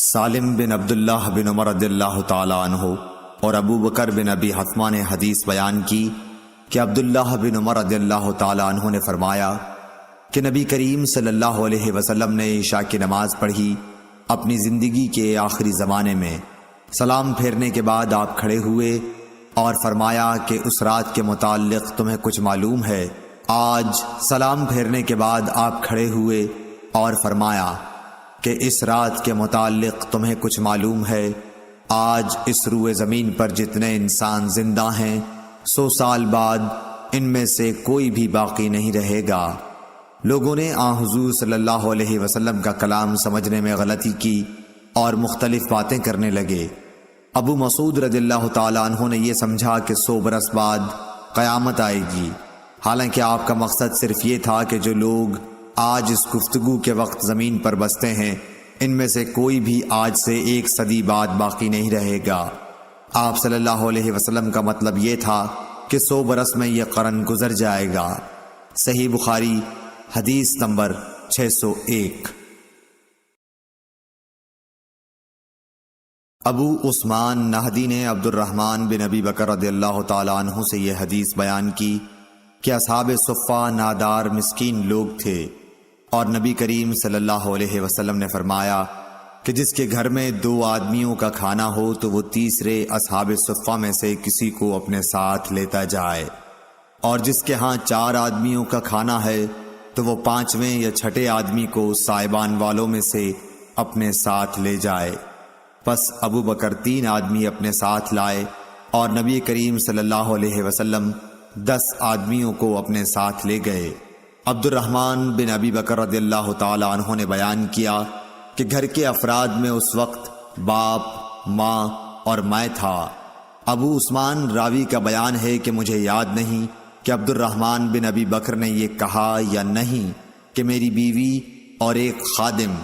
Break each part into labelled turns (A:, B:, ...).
A: سالم بن عبداللہ بن عمر رضی اللہ تعالی عنہ اور ابو بکر بن ابی حتمہ نے حدیث بیان کی کہ عبداللہ بن عمر رضی اللہ تعالی عنہ نے فرمایا کہ نبی کریم صلی اللہ علیہ وسلم نے عشاء کی نماز پڑھی اپنی زندگی کے آخری زمانے میں۔ سلام پھیرنے کے بعد آپ کھڑے ہوئے اور فرمایا کہ اس رات کے متعلق تمہیں کچھ معلوم ہے؟ آج سلام پھیرنے کے بعد آپ کھڑے ہوئے اور فرمایا کہ اس رات کے متعلق تمہیں کچھ معلوم ہے؟ آج اس روئے زمین پر جتنے انسان زندہ ہیں 100 سال بعد ان میں سے کوئی بھی باقی نہیں رہے گا۔ لوگوں نے حضور صلی اللہ علیہ وسلم کا کلام سمجھنے میں غلطی کی اور مختلف باتیں کرنے لگے۔ ابو مسعود رضی اللہ تعالیٰ عنہ نے یہ سمجھا کہ 100 برس بعد قیامت آئے گی، حالانکہ آپ کا مقصد صرف یہ تھا کہ جو لوگ آج اس گفتگو کے وقت زمین پر بستے ہیں ان میں سے کوئی بھی آج سے 1 صدی بعد باقی نہیں رہے گا۔ آپ صلی اللہ علیہ وسلم کا مطلب یہ تھا کہ 100 برس میں یہ قرن گزر جائے گا۔ صحیح بخاری حدیث نمبر 601۔ ابو عثمان نہدی نے عبد الرحمن بن ابی بکر رضی اللہ تعالی عنہ سے یہ حدیث بیان کی کہ اصحاب صفہ نادار مسکین لوگ تھے، اور نبی کریم صلی اللہ علیہ وسلم نے فرمایا کہ جس کے گھر میں 2 آدمیوں کا کھانا ہو تو وہ تیسرے اصحاب صفہ میں سے کسی کو اپنے ساتھ لیتا جائے، اور جس کے ہاں 4 آدمیوں کا کھانا ہے تو وہ 5ویں یا 6 آدمی کو سائبان والوں میں سے اپنے ساتھ لے جائے۔ پس ابو بکر 3 آدمی اپنے ساتھ لائے اور نبی کریم صلی اللہ علیہ وسلم 10 آدمیوں کو اپنے ساتھ لے گئے۔ عبد الرحمن بن ابی بکر رضی اللہ تعالی عنہ نے بیان کیا کہ گھر کے افراد میں اس وقت باپ، ماں اور میں تھا۔ ابو عثمان راوی کا بیان ہے کہ مجھے یاد نہیں کہ عبد الرحمن بن ابی بکر نے یہ کہا یا نہیں کہ میری بیوی اور ایک خادم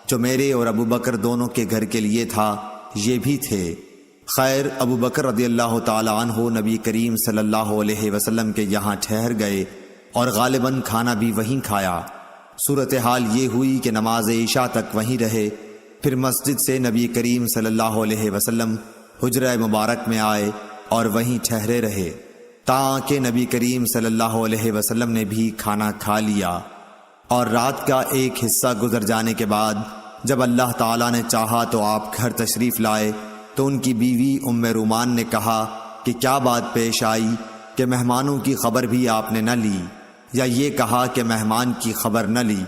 A: جو میرے اور ابو بکر دونوں کے گھر کے لیے تھا یہ بھی تھے۔ خیر، ابو بکر رضی اللہ تعالی عنہ نبی کریم صلی اللہ علیہ وسلم کے یہاں ٹھہر گئے اور غالباً کھانا بھی وہیں کھایا۔ صورتحال یہ ہوئی کہ نماز عشاء تک وہیں رہے، پھر مسجد سے نبی کریم صلی اللہ علیہ وسلم حجرہ مبارک میں آئے اور وہیں ٹھہرے رہے تاکہ نبی کریم صلی اللہ علیہ وسلم نے بھی کھانا کھا لیا، اور رات کا ایک حصہ گزر جانے کے بعد جب اللہ تعالیٰ نے چاہا تو آپ گھر تشریف لائے تو ان کی بیوی ام رومان نے کہا کہ کیا بات پیش آئی کہ مہمانوں کی خبر بھی آپ نے نہ لی، یا یہ کہا کہ مہمان کی خبر نہ لی۔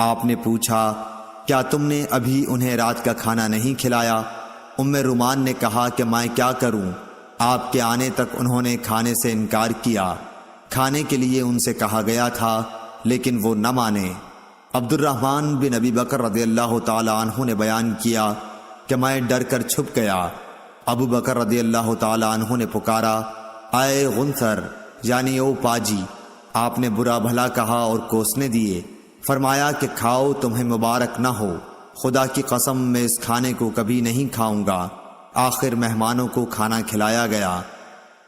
A: آپ نے پوچھا کیا تم نے ابھی انہیں رات کا کھانا نہیں کھلایا؟ ام رومان نے کہا کہ میں کیا کروں، آپ کے آنے تک انہوں نے کھانے سے انکار کیا۔ کھانے کے لیے ان سے کہا گیا تھا لیکن وہ نہ مانے۔ عبد الرحمن بن ابی بکر رضی اللہ تعالی عنہ نے بیان کیا کہ میں ڈر کر چھپ گیا۔ ابو بکر رضی اللہ تعالی عنہ نے پکارا، اے غنثر، یعنی او پاجی۔ آپ نے برا بھلا کہا اور کوسنے دیے، فرمایا کہ کھاؤ، تمہیں مبارک نہ ہو، خدا کی قسم میں اس کھانے کو کبھی نہیں کھاؤں گا۔ آخر مہمانوں کو کھانا کھلایا گیا۔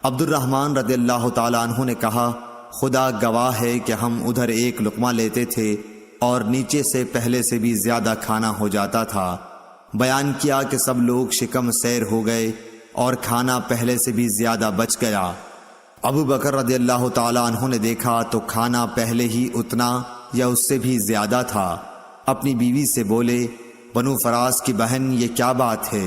A: عبد الرحمن رضی اللہ تعالی عنہ نے کہا، خدا گواہ ہے کہ ہم ادھر 1 لقمہ لیتے تھے اور نیچے سے پہلے سے بھی زیادہ کھانا ہو جاتا تھا۔ بیان کیا کہ سب لوگ شکم سیر ہو گئے اور کھانا پہلے سے بھی زیادہ بچ گیا۔ ابو بکر رضی اللہ تعالی عنہ نے دیکھا تو کھانا پہلے ہی اتنا یا اس سے بھی زیادہ تھا۔ اپنی بیوی سے بولے، بنو فراس کی بہن، یہ کیا بات ہے؟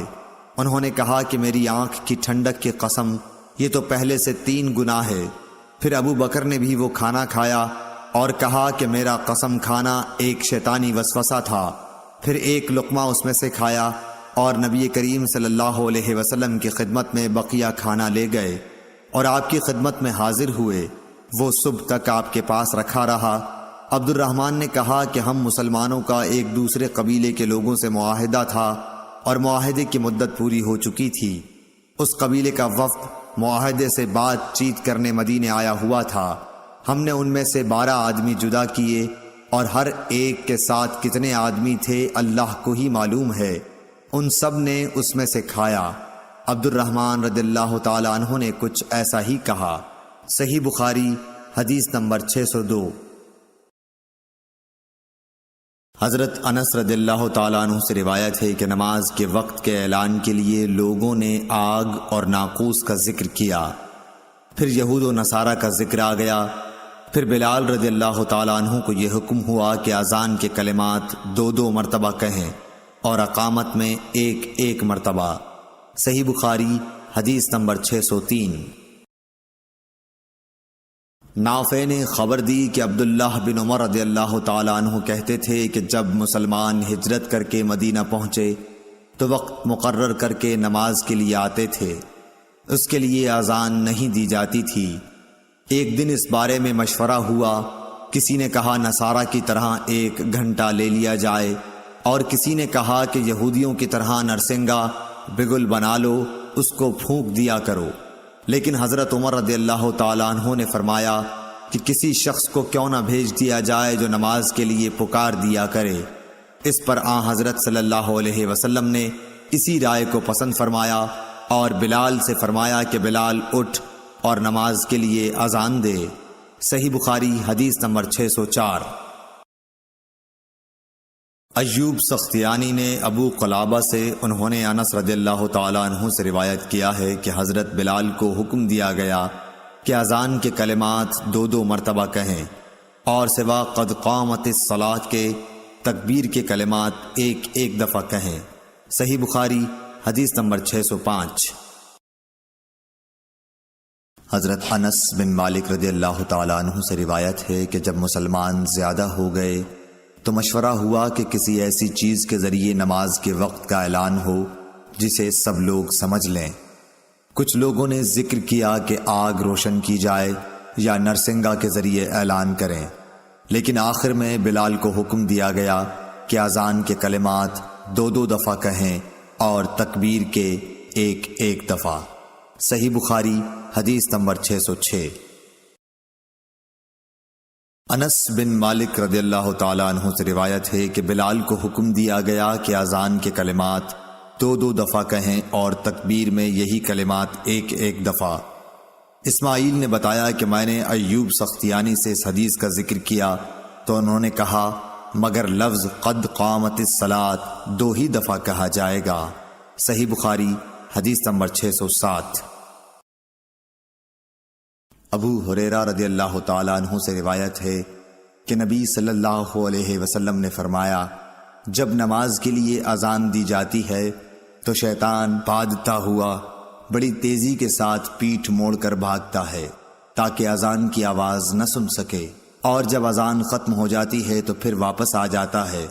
A: انہوں نے کہا کہ میری آنکھ کی ٹھنڈک کی قسم، یہ تو پہلے سے 3 گنا ہے۔ پھر ابو بکر نے بھی وہ کھانا کھایا اور کہا کہ میرا قسم کھانا ایک شیطانی وسوسہ تھا۔ پھر 1 لقمہ اس میں سے کھایا اور نبی کریم صلی اللہ علیہ وسلم کی خدمت میں بقیہ کھانا لے گئے اور آپ کی خدمت میں حاضر ہوئے۔ وہ صبح تک آپ کے پاس رکھا رہا۔ عبد الرحمن نے کہا کہ ہم مسلمانوں کا ایک دوسرے قبیلے کے لوگوں سے معاہدہ تھا اور معاہدے کی مدت پوری ہو چکی تھی۔ اس قبیلے کا وفد معاہدے سے بات چیت کرنے مدینے آیا ہوا تھا۔ ہم نے ان میں سے 12 آدمی جدا کیے اور ہر ایک کے ساتھ کتنے آدمی تھے اللہ کو ہی معلوم ہے۔ ان سب نے اس میں سے کھایا۔ عبد الرحمن رضی اللہ تعالی عنہ نے کچھ ایسا ہی کہا۔ صحیح بخاری حدیث نمبر 602۔ حضرت انس رضی اللہ تعالیٰ عنہ سے روایت ہے کہ نماز کے وقت کے اعلان کے لیے لوگوں نے آگ اور ناقوس کا ذکر کیا، پھر یہود و نصارہ کا ذکر آ گیا، پھر بلال رضی اللہ تعالیٰ عنہ کو یہ حکم ہوا کہ اذان کے کلمات 2 مرتبہ کہیں اور اقامت میں 1 مرتبہ۔ صحیح بخاری حدیث نمبر 603۔ نافع نے خبر دی کہ عبداللہ بن عمر رضی اللہ تعالیٰ عنہ کہتے تھے کہ جب مسلمان ہجرت کر کے مدینہ پہنچے تو وقت مقرر کر کے نماز کے لیے آتے تھے، اس کے لیے اذان نہیں دی جاتی تھی۔ ایک دن اس بارے میں مشورہ ہوا، کسی نے کہا نصارہ کی طرح 1 گھنٹہ لے لیا جائے، اور کسی نے کہا کہ یہودیوں کی طرح نرسنگا بگل بنا لو، اس کو پھونک دیا کرو۔ لیکن حضرت عمر رضی اللہ تعالیٰ عنہ نے فرمایا کہ کسی شخص کو کیوں نہ بھیج دیا جائے جو نماز کے لیے پکار دیا کرے۔ اس پر حضرت صلی اللہ علیہ وسلم نے اسی رائے کو پسند فرمایا اور بلال سے فرمایا کہ بلال اٹھ اور نماز کے لیے اذان دے۔ صحیح بخاری حدیث نمبر 604۔ ایوب سختیانی نے ابو قلابہ سے انہوں نے انس رضی اللہ تعالیٰ عنہ سے روایت کیا ہے کہ حضرت بلال کو حکم دیا گیا کہ اذان کے کلمات 2 مرتبہ کہیں اور سوا قد قامت الصلاۃ کے تکبیر کے کلمات 1 دفعہ کہیں۔ صحیح بخاری حدیث نمبر 605۔ حضرت انس بن مالک رضی اللہ تعالیٰ عنہ سے روایت ہے کہ جب مسلمان زیادہ ہو گئے تو مشورہ ہوا کہ کسی ایسی چیز کے ذریعے نماز کے وقت کا اعلان ہو جسے سب لوگ سمجھ لیں۔ کچھ لوگوں نے ذکر کیا کہ آگ روشن کی جائے یا نرسنگا کے ذریعے اعلان کریں، لیکن آخر میں بلال کو حکم دیا گیا کہ اذان کے کلمات 2 دفعہ کہیں اور تکبیر کے 1 دفعہ۔ صحیح بخاری حدیث نمبر 606۔ انس بن مالک رضی اللہ تعالیٰ عنہ سے روایت ہے کہ بلال کو حکم دیا گیا کہ اذان کے کلمات 2 دفعہ کہیں اور تکبیر میں یہی کلمات 1 دفعہ۔ اسماعیل نے بتایا کہ میں نے ایوب سختیانی سے اس حدیث کا ذکر کیا تو انہوں نے کہا مگر لفظ قد قامت الصلاۃ 2 ہی دفعہ کہا جائے گا۔ صحیح بخاری حدیث نمبر 607۔ ابو ہریرہ رضی اللہ تعالیٰ عنہ سے روایت ہے کہ نبی صلی اللہ علیہ وسلم نے فرمایا جب نماز کے لیے اذان دی جاتی ہے تو شیطان بھاگتا ہوا بڑی تیزی کے ساتھ پیٹھ موڑ کر بھاگتا ہے تاکہ اذان کی آواز نہ سن سکے، اور جب اذان ختم ہو جاتی ہے تو پھر واپس آ جاتا ہے،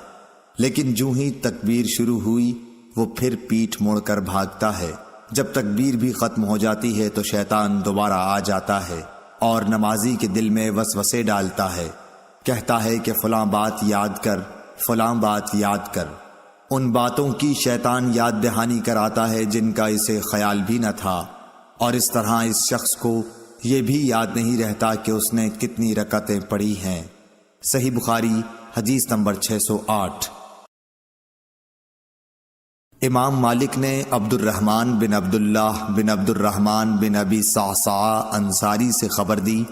A: لیکن جو ہی تکبیر شروع ہوئی وہ پھر پیٹھ موڑ کر بھاگتا ہے۔ جب تکبیر بھی ختم ہو جاتی ہے تو شیطان دوبارہ آ جاتا ہے اور نمازی کے دل میں وسوسے ڈالتا ہے، کہتا ہے کہ فلاں بات یاد کر، فلاں بات یاد کر۔ ان باتوں کی شیطان یاد دہانی کراتا ہے جن کا اسے خیال بھی نہ تھا، اور اس طرح اس شخص کو یہ بھی یاد نہیں رہتا کہ اس نے کتنی رکعتیں پڑھی ہیں۔ صحیح بخاری حدیث نمبر 608۔ امام مالک نے عبد الرحمن بن عبداللہ بن عبد الرحمن بن ابی صعصعہ انصاری سے خبر دی،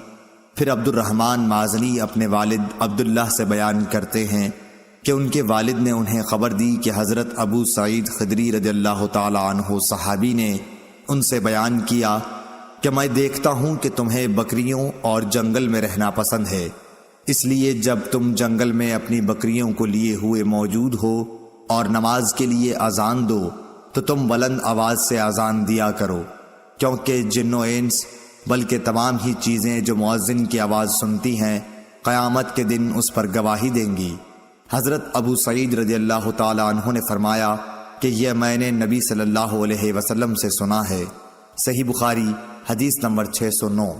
A: پھر عبد الرحمن مازنی اپنے والد عبداللہ سے بیان کرتے ہیں کہ ان کے والد نے انہیں خبر دی کہ حضرت ابو سعید خدری رضی اللہ تعالی عنہ صحابی نے ان سے بیان کیا کہ میں دیکھتا ہوں کہ تمہیں بکریوں اور جنگل میں رہنا پسند ہے، اس لیے جب تم جنگل میں اپنی بکریوں کو لیے ہوئے موجود ہو اور نماز کے لیے اذان دو تو تم بلند آواز سے اذان دیا کرو، کیونکہ جن و انس بلکہ تمام ہی چیزیں جو مؤذن کی آواز سنتی ہیں قیامت کے دن اس پر گواہی دیں گی۔ حضرت ابو سعید رضی اللہ تعالی عنہ نے فرمایا کہ یہ میں نے نبی صلی اللہ علیہ وسلم سے سنا ہے۔ صحیح بخاری حدیث نمبر 609۔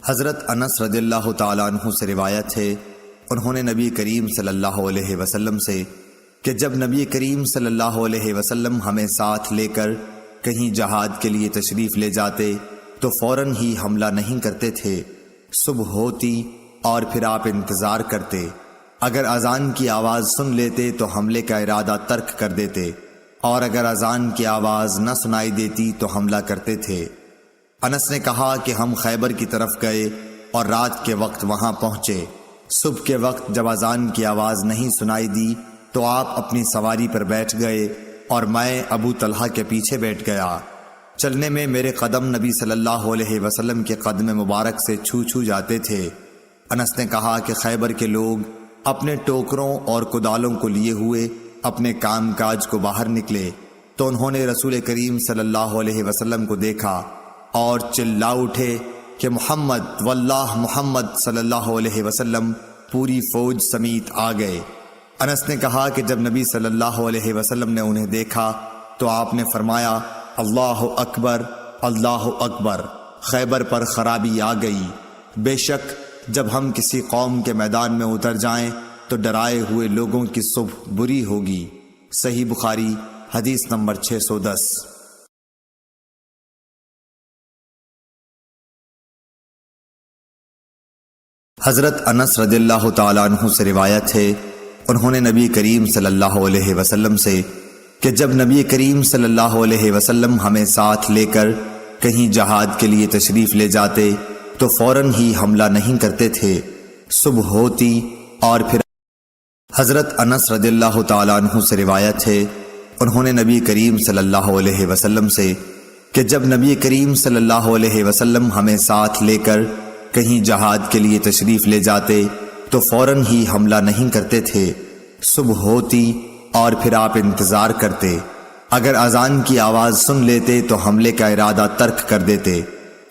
A: حضرت انس رضی اللہ تعالی عنہ سے روایت ہے، انہوں نے نبی کریم صلی اللہ علیہ وسلم سے کہ جب نبی کریم صلی اللہ علیہ وسلم ہمیں ساتھ لے کر کہیں جہاد کے لیے تشریف لے جاتے تو فوراً ہی حملہ نہیں کرتے تھے، صبح ہوتی اور پھر آپ انتظار کرتے، اگر اذان کی آواز سن لیتے تو حملے کا ارادہ ترک کر دیتے، اور اگر اذان کی آواز نہ سنائی دیتی تو حملہ کرتے تھے۔ انس نے کہا کہ ہم خیبر کی طرف گئے اور رات کے وقت وہاں پہنچے صبح کے وقت جب اذان کی آواز نہیں سنائی دی تو آپ اپنی سواری پر بیٹھ گئے اور میں ابو طلحہ کے پیچھے بیٹھ گیا۔ چلنے میں میرے قدم نبی صلی اللہ علیہ وسلم کے قدم مبارک سے چھو چھو جاتے تھے۔ انس نے کہا کہ خیبر کے لوگ اپنے ٹوکروں اور کدالوں کو لیے ہوئے اپنے کام کاج کو باہر نکلے تو انہوں نے رسول کریم صلی اللہ علیہ وسلم کو دیکھا اور چلا اٹھے کہ محمد واللہ محمد صلی اللہ علیہ وسلم پوری فوج سمیت آ گئے۔ انس نے کہا کہ جب نبی صلی اللہ علیہ وسلم نے انہیں دیکھا تو آپ نے فرمایا اللہ اکبر اللہ اکبر، خیبر پر خرابی آ گئی۔ بے شک جب ہم کسی قوم کے میدان میں اتر جائیں تو ڈرائے ہوئے لوگوں کی صبح بری ہوگی۔ صحیح بخاری حدیث نمبر 610۔ حضرت انس رضی اللہ تعالیٰ عنہ سے روایت ہے، انہوں نے نبی کریم صلی اللہ علیہ وسلم سے کہ جب نبی کریم صلی اللہ علیہ وسلم ہمیں ساتھ لے کر کہیں جہاد کے لیے تشریف لے جاتے تو فوراً ہی حملہ نہیں کرتے تھے، صبح ہوتی اور پھر حضرت انس رضی اللہ تعالیٰ عنہ سے روایت ہے، انہوں نے نبی کریم صلی اللہ علیہ وسلم سے کہ جب نبی کریم صلی اللہ علیہ وسلم ہمیں ساتھ لے کر کہیں جہاد کے لیے تشریف لے جاتے تو فوراً ہی حملہ نہیں کرتے تھے، صبح ہوتی اور پھر آپ انتظار کرتے، اگر اذان کی آواز سن لیتے تو حملے کا ارادہ ترک کر دیتے،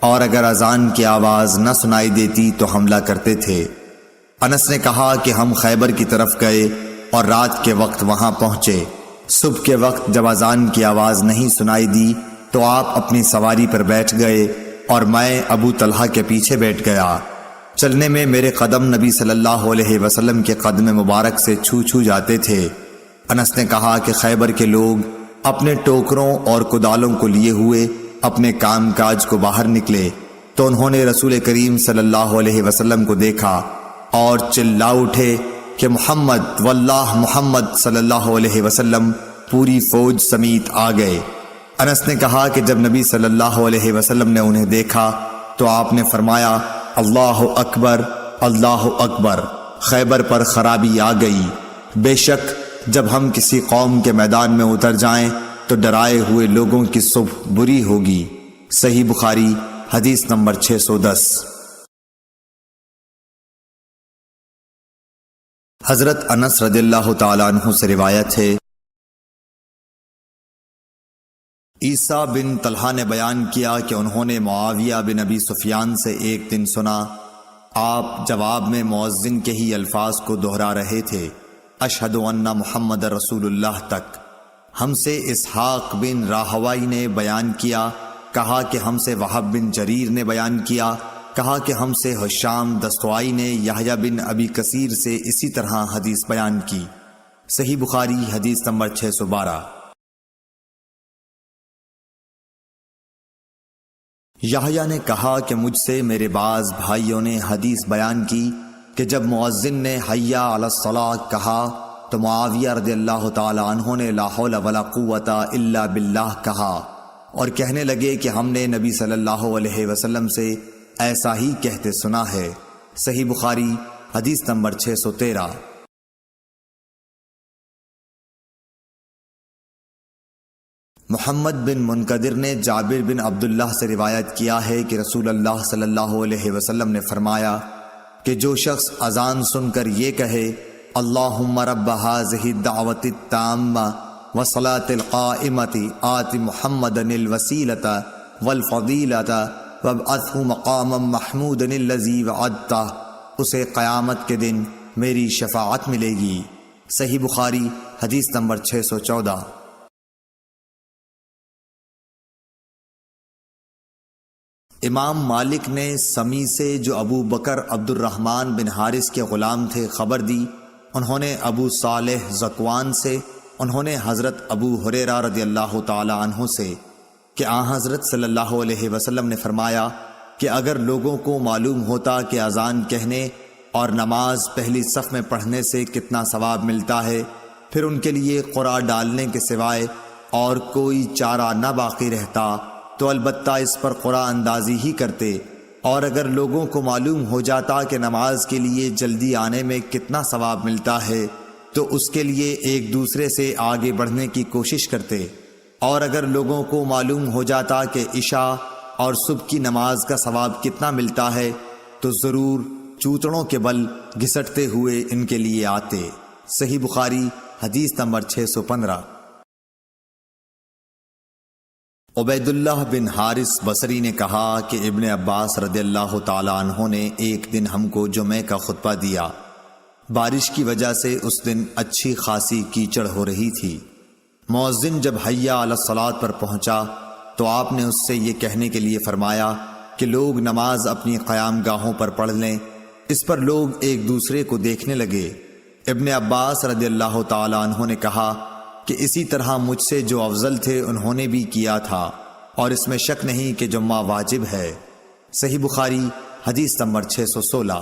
A: اور اگر اذان کی آواز نہ سنائی دیتی تو حملہ کرتے تھے۔ انس نے کہا کہ ہم خیبر کی طرف گئے اور رات کے وقت وہاں پہنچے۔ صبح کے وقت جب اذان کی آواز نہیں سنائی دی تو آپ اپنی سواری پر بیٹھ گئے اور میں ابو طلحہ کے پیچھے بیٹھ گیا۔ چلنے میں میرے قدم نبی صلی اللہ علیہ وسلم کے قدم مبارک سے چھو چھو جاتے تھے۔ انس نے کہا کہ خیبر کے لوگ اپنے ٹوکروں اور کدالوں کو لیے ہوئے اپنے کام کاج کو باہر نکلے تو انہوں نے رسول کریم صلی اللہ علیہ وسلم کو دیکھا اور چلا اٹھے کہ محمد واللہ محمد صلی اللہ علیہ وسلم پوری فوج سمیت آ گئے۔ انس نے کہا کہ جب نبی صلی اللہ علیہ وسلم نے انہیں دیکھا تو آپ نے فرمایا اللہ اکبر اللہ اکبر، خیبر پر خرابی آ گئی۔ بے شک جب ہم کسی قوم کے میدان میں اتر جائیں تو ڈرائے ہوئے لوگوں کی صبح بری ہوگی۔ صحیح بخاری حدیث نمبر 610۔ حضرت انس رضی اللہ تعالیٰ عنہ سے روایت ہے، عیسیٰ بن طلحہ نے بیان کیا کہ انہوں نے معاویہ بن ابی سفیان سے ایک دن سنا، آپ جواب میں مؤذن کے ہی الفاظ کو دہرا رہے تھے، اشہد ان محمد رسول اللہ تک۔ ہم سے اسحاق بن راہوائی نے بیان کیا، کہا کہ ہم سے وہب بن جریر نے بیان کیا، کہا کہ ہم سے حشام دستوائی نے یحییٰ بن ابی کثیر سے اسی طرح حدیث بیان کی۔ صحیح بخاری حدیث نمبر 612۔ یحییٰ نے کہا کہ مجھ سے میرے بعض بھائیوں نے حدیث بیان کی کہ جب مؤذن نے حی علی الصلاۃ کہا تو معاویہ رضی اللہ تعالی عنہ نے لا حول ولا قوت الا باللہ کہا اور کہنے لگے کہ ہم نے نبی صلی اللہ علیہ وسلم سے ایسا ہی کہتے سنا ہے۔ صحیح بخاری حدیث نمبر 613۔ محمد بن منقدر نے جابر بن عبداللہ سے روایت کیا ہے کہ رسول اللہ صلی اللہ علیہ وسلم نے فرمایا کہ جو شخص اذان سن کر یہ کہے اللہم رب ھذہ الدعوۃ التامہ والصلاۃ القائمۃ آت محمدا الوسیلۃ والفضیلۃ وابعثہ مقاما محمودا الذی وعدتہ، اسے قیامت کے دن میری شفاعت ملے گی۔ صحیح بخاری حدیث نمبر 614۔ امام مالک نے سمی سے جو ابو بکر عبد الرحمن بن حارث کے غلام تھے خبر دی، انہوں نے ابو صالح ذکوان سے، انہوں نے حضرت ابو ہریرہ رضی اللہ تعالی عنہ سے کہ آن حضرت صلی اللہ علیہ وسلم نے فرمایا کہ اگر لوگوں کو معلوم ہوتا کہ اذان کہنے اور نماز پہلی صف میں پڑھنے سے کتنا ثواب ملتا ہے، پھر ان کے لیے قرعہ ڈالنے کے سوائے اور کوئی چارہ نہ باقی رہتا تو البتہ اس پر قرعہ اندازی ہی کرتے اور اگر لوگوں کو معلوم ہو جاتا کہ نماز کے لیے جلدی آنے میں کتنا ثواب ملتا ہے تو اس کے لیے ایک دوسرے سے آگے بڑھنے کی کوشش کرتے، اور اگر لوگوں کو معلوم ہو جاتا کہ عشاء اور صبح کی نماز کا ثواب کتنا ملتا ہے تو ضرور چوتڑوں کے بل گھسٹتے ہوئے ان کے لیے آتے۔ صحیح بخاری حدیث نمبر 615۔ عبید اللہ بن حارث بصری نے کہا کہ ابن عباس رضی اللہ تعالی عنہ نے ایک دن ہم کو جمعہ کا خطبہ دیا۔ بارش کی وجہ سے اس دن اچھی خاصی کیچڑ ہو رہی تھی۔ مؤذن جب حیا علی الصلاۃ پر پہنچا تو آپ نے اس سے یہ کہنے کے لیے فرمایا کہ لوگ نماز اپنی قیام گاہوں پر پڑھ لیں۔ اس پر لوگ ایک دوسرے کو دیکھنے لگے۔ ابن عباس رضی اللہ تعالی عنہ نے کہا کہ اسی طرح مجھ سے جو افضل تھے انہوں نے بھی کیا تھا، اور اس میں شک نہیں کہ جمعہ واجب ہے۔ صحیح بخاری حدیث نمبر 616۔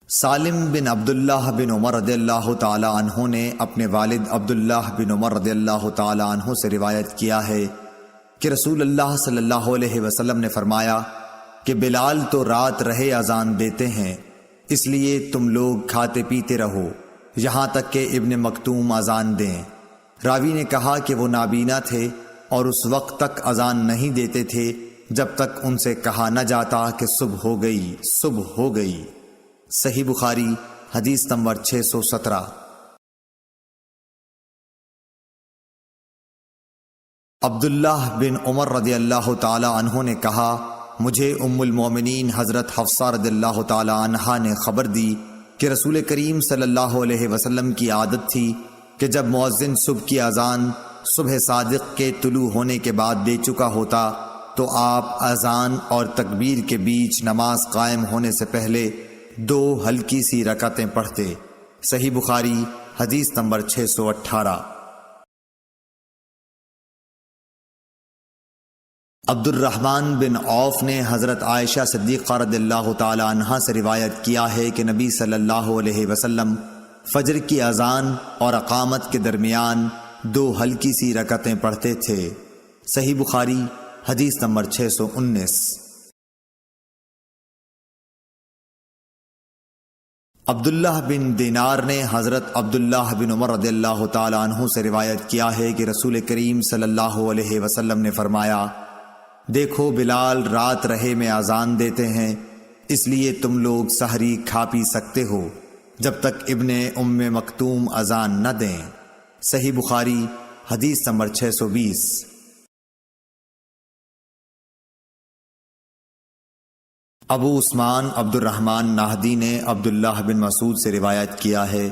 A: سالم بن عبداللہ بن عمر رضی اللہ تعالی عنہ نے اپنے والد عبداللہ بن عمر رضی اللہ تعالی عنہ سے روایت کیا ہے کہ رسول اللہ صلی اللہ علیہ وسلم نے فرمایا کہ بلال تو رات رہے اذان دیتے ہیں، اس لیے تم لوگ کھاتے پیتے رہو یہاں تک کہ ابن مکتوم اذان دیں۔ راوی نے کہا کہ وہ نابینا تھے اور اس وقت تک اذان نہیں دیتے تھے جب تک ان سے کہا نہ جاتا کہ صبح ہو گئی، صبح ہو گئی۔ صحیح بخاری حدیث نمبر 617۔ عبداللہ بن عمر رضی اللہ تعالی عنہ نے کہا مجھے ام المومنین حضرت حفصہ رضی اللہ تعالی عنہا نے خبر دی کہ رسول کریم صلی اللہ علیہ وسلم کی عادت تھی کہ جب مؤذن صبح کی اذان صبح صادق کے طلوع ہونے کے بعد دے چکا ہوتا تو آپ اذان اور تکبیر کے بیچ نماز قائم ہونے سے پہلے 2 ہلکی سی رکعتیں پڑھتے۔ صحیح بخاری حدیث نمبر 618۔ عبد الرحمن بن عوف نے حضرت عائشہ صدیقہ رضی اللہ تعالی عنہا سے روایت کیا ہے کہ نبی صلی اللہ علیہ وسلم فجر کی اذان اور اقامت کے درمیان 2 ہلکی سی رکعتیں پڑھتے تھے۔ صحیح بخاری حدیث نمبر 619۔ عبداللہ بن دینار نے حضرت عبداللہ بن عمر رضی اللہ تعالی عنہ سے روایت کیا ہے کہ رسول کریم صلی اللہ علیہ وسلم نے فرمایا دیکھو بلال رات رہے میں اذان دیتے ہیں، اس لیے تم لوگ سحری کھا پی سکتے ہو جب تک ابن ام مکتوم اذان نہ دیں۔ صحیح بخاری حدیث نمبر 620۔ ابو عثمان عبد الرحمن نہدی نے عبداللہ بن مسعود سے روایت کیا ہے،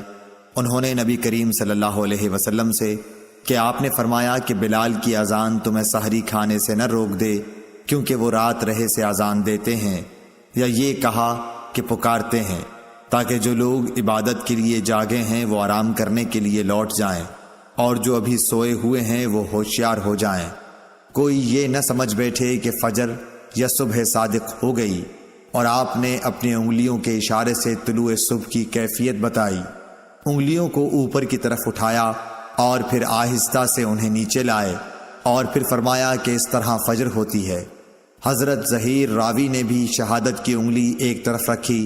A: انہوں نے نبی کریم صلی اللہ علیہ وسلم سے کہ آپ نے فرمایا کہ بلال کی اذان تمہیں سحری کھانے سے نہ روک دے کیونکہ وہ رات رہے سے اذان دیتے ہیں، یا یہ کہا کہ پکارتے ہیں تاکہ جو لوگ عبادت کے لیے جاگے ہیں وہ آرام کرنے کے لیے لوٹ جائیں، اور جو ابھی سوئے ہوئے ہیں وہ ہوشیار ہو جائیں۔ کوئی یہ نہ سمجھ بیٹھے کہ فجر یا صبح صادق ہو گئی، اور آپ نے اپنی انگلیوں کے اشارے سے طلوع صبح کی کیفیت بتائی۔ انگلیوں کو اوپر کی طرف اٹھایا اور پھر آہستہ سے انہیں نیچے لائے، اور پھر فرمایا کہ اس طرح فجر ہوتی ہے۔ حضرت ظہیر راوی نے بھی شہادت کی انگلی ایک طرف رکھی،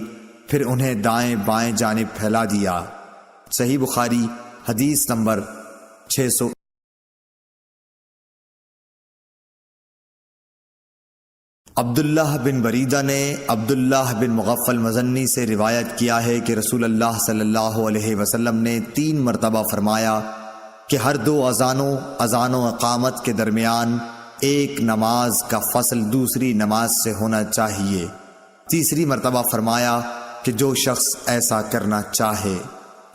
A: پھر انہیں دائیں بائیں جانب پھیلا دیا۔ صحیح بخاری حدیث نمبر 600۔ عبداللہ بن بریدہ نے عبداللہ بن مغفل مزنی سے روایت کیا ہے کہ رسول اللہ صلی اللہ علیہ وسلم نے 3 مرتبہ فرمایا کہ ہر 2 اذان و اقامت کے درمیان ایک نماز کا فصل دوسری نماز سے ہونا چاہیے۔ تیسری مرتبہ فرمایا کہ جو شخص ایسا کرنا چاہے۔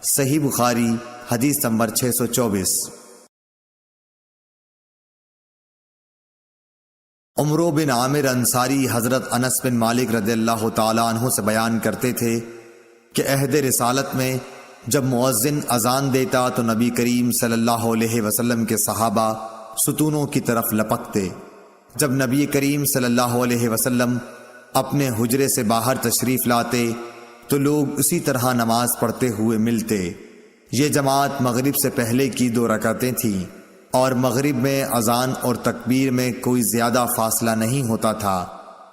A: صحیح بخاری حدیث نمبر 624۔ عمرو بن عامر انصاری حضرت انس بن مالک رضی اللہ تعالی عنہ سے بیان کرتے تھے کہ عہد رسالت میں جب مؤذن اذان دیتا تو نبی کریم صلی اللہ علیہ وسلم کے صحابہ ستونوں کی طرف لپکتے۔ جب نبی کریم صلی اللہ علیہ وسلم اپنے حجرے سے باہر تشریف لاتے تو لوگ اسی طرح نماز پڑھتے ہوئے ملتے۔ یہ جماعت مغرب سے پہلے کی 2 رکعتیں تھیں۔ اور مغرب میں اذان اور تکبیر میں کوئی زیادہ فاصلہ نہیں ہوتا تھا۔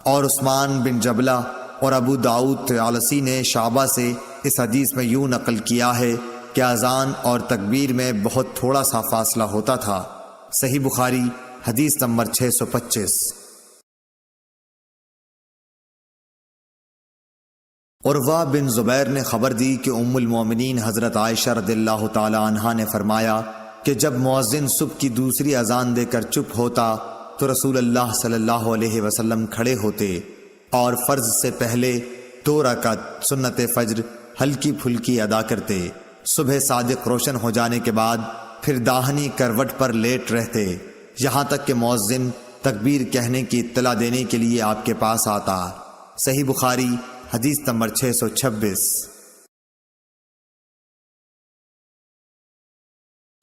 A: اور عثمان بن جبلہ اور ابو داؤد طیالسی نے شعبہ سے اس حدیث میں یوں نقل کیا ہے کہ اذان اور تکبیر میں بہت تھوڑا سا فاصلہ ہوتا تھا۔ صحیح بخاری حدیث نمبر 625۔ عروہ بن زبیر نے خبر دی کہ ام المومنین حضرت عائشہ رضی اللہ تعالی عنہا نے فرمایا کہ جب مؤذن صبح کی دوسری اذان دے کر چپ ہوتا تو رسول اللہ صلی اللہ علیہ وسلم کھڑے ہوتے اور فرض سے پہلے 2 رکعت سنت فجر ہلکی پھلکی ادا کرتے۔ صبح صادق روشن ہو جانے کے بعد پھر داہنی کروٹ پر لیٹ رہتے یہاں تک کہ مؤذن تکبیر کہنے کی اطلاع دینے کے لیے آپ کے پاس آتا۔ صحیح بخاری حدیث نمبر 626۔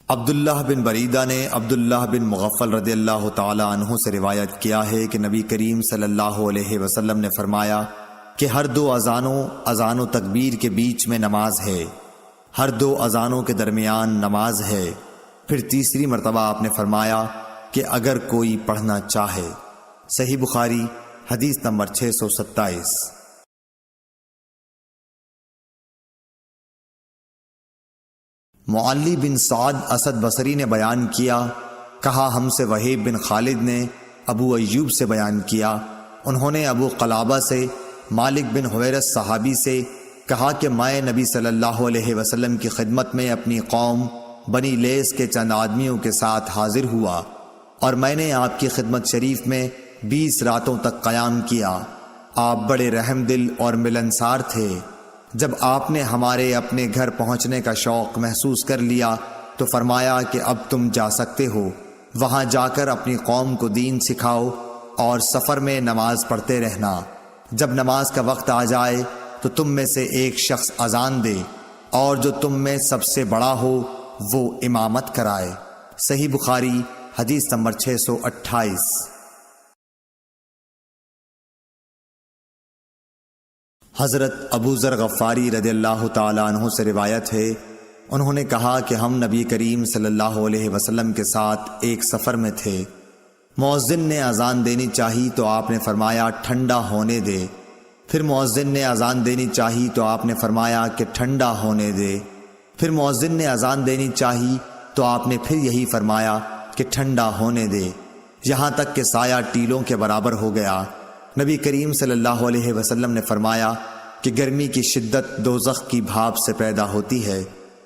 A: عبداللہ بن بریدہ نے عبداللہ بن مغفل رضی اللہ تعالی عنہ سے روایت کیا ہے کہ نبی کریم صلی اللہ علیہ وسلم نے فرمایا کہ ہر 2 اذان و تکبیر کے بیچ میں نماز ہے، ہر 2 اذانوں کے درمیان نماز ہے۔ پھر تیسری مرتبہ آپ نے فرمایا کہ اگر کوئی پڑھنا چاہے۔ صحیح بخاری حدیث نمبر 627۔ معلی بن سعد اسد بصری نے بیان کیا، کہا ہم سے وہیب بن خالد نے ابو ایوب سے بیان کیا، انہوں نے ابو قلابہ سے مالک بن حویرث صحابی سے کہا کہ میں نبی صلی اللہ علیہ وسلم کی خدمت میں اپنی قوم بنی لیس کے چند آدمیوں کے ساتھ حاضر ہوا اور میں نے آپ کی خدمت شریف میں 20 راتوں تک قیام کیا۔ آپ بڑے رحم دل اور ملنسار تھے۔ جب آپ نے ہمارے اپنے گھر پہنچنے کا شوق محسوس کر لیا تو فرمایا کہ اب تم جا سکتے ہو، وہاں جا کر اپنی قوم کو دین سکھاؤ اور سفر میں نماز پڑھتے رہنا۔ جب نماز کا وقت آ جائے تو تم میں سے ایک شخص اذان دے اور جو تم میں سب سے بڑا ہو وہ امامت کرائے۔ صحیح بخاری حدیث نمبر 628۔ حضرت ابو ذر غفاری رضی اللہ تعالی عنہ سے روایت ہے، انہوں نے کہا کہ ہم نبی کریم صلی اللہ علیہ وسلم کے ساتھ ایک سفر میں تھے۔ مؤذن نے اذان دینی چاہی تو آپ نے فرمایا ٹھنڈا ہونے دے۔ پھر مؤذن نے اذان دینی چاہی تو آپ نے فرمایا کہ ٹھنڈا ہونے دے۔ پھر مؤذن نے اذان دینی چاہی تو آپ نے پھر یہی فرمایا کہ ٹھنڈا ہونے دے، یہاں تک کہ سایہ ٹیلوں کے برابر ہو گیا۔ نبی کریم صلی اللہ علیہ وسلم نے فرمایا کہ گرمی کی شدت دوزخ کی بھاپ سے پیدا ہوتی ہے۔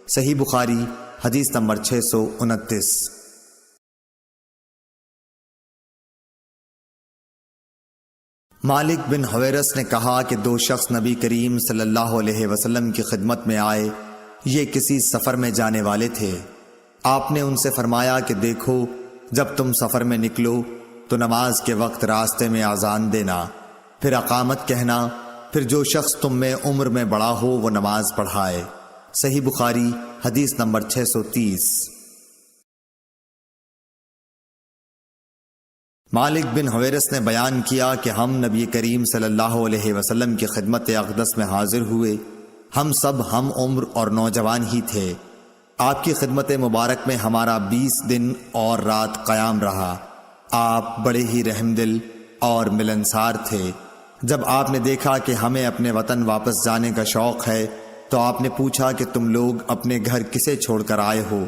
A: صحیح بخاری حدیث نمبر 629۔ مالک بن حویرث نے کہا کہ 2 شخص نبی کریم صلی اللہ علیہ وسلم کی خدمت میں آئے، یہ کسی سفر میں جانے والے تھے۔ آپ نے ان سے فرمایا کہ دیکھو، جب تم سفر میں نکلو تو نماز کے وقت راستے میں اذان دینا، پھر اقامت کہنا، پھر جو شخص تم میں عمر میں بڑا ہو وہ نماز پڑھائے۔ صحیح بخاری حدیث نمبر 630۔ مالک بن حویرث نے بیان کیا کہ ہم نبی کریم صلی اللہ علیہ وسلم کی خدمت اقدس میں حاضر ہوئے، ہم سب ہم عمر اور نوجوان ہی تھے۔ آپ کی خدمت مبارک میں ہمارا 20 دن اور رات قیام رہا۔ آپ بڑے ہی رحم دل اور ملنسار تھے۔ جب آپ نے دیکھا کہ ہمیں اپنے وطن واپس جانے کا شوق ہے تو آپ نے پوچھا کہ تم لوگ اپنے گھر کسے چھوڑ کر آئے ہو؟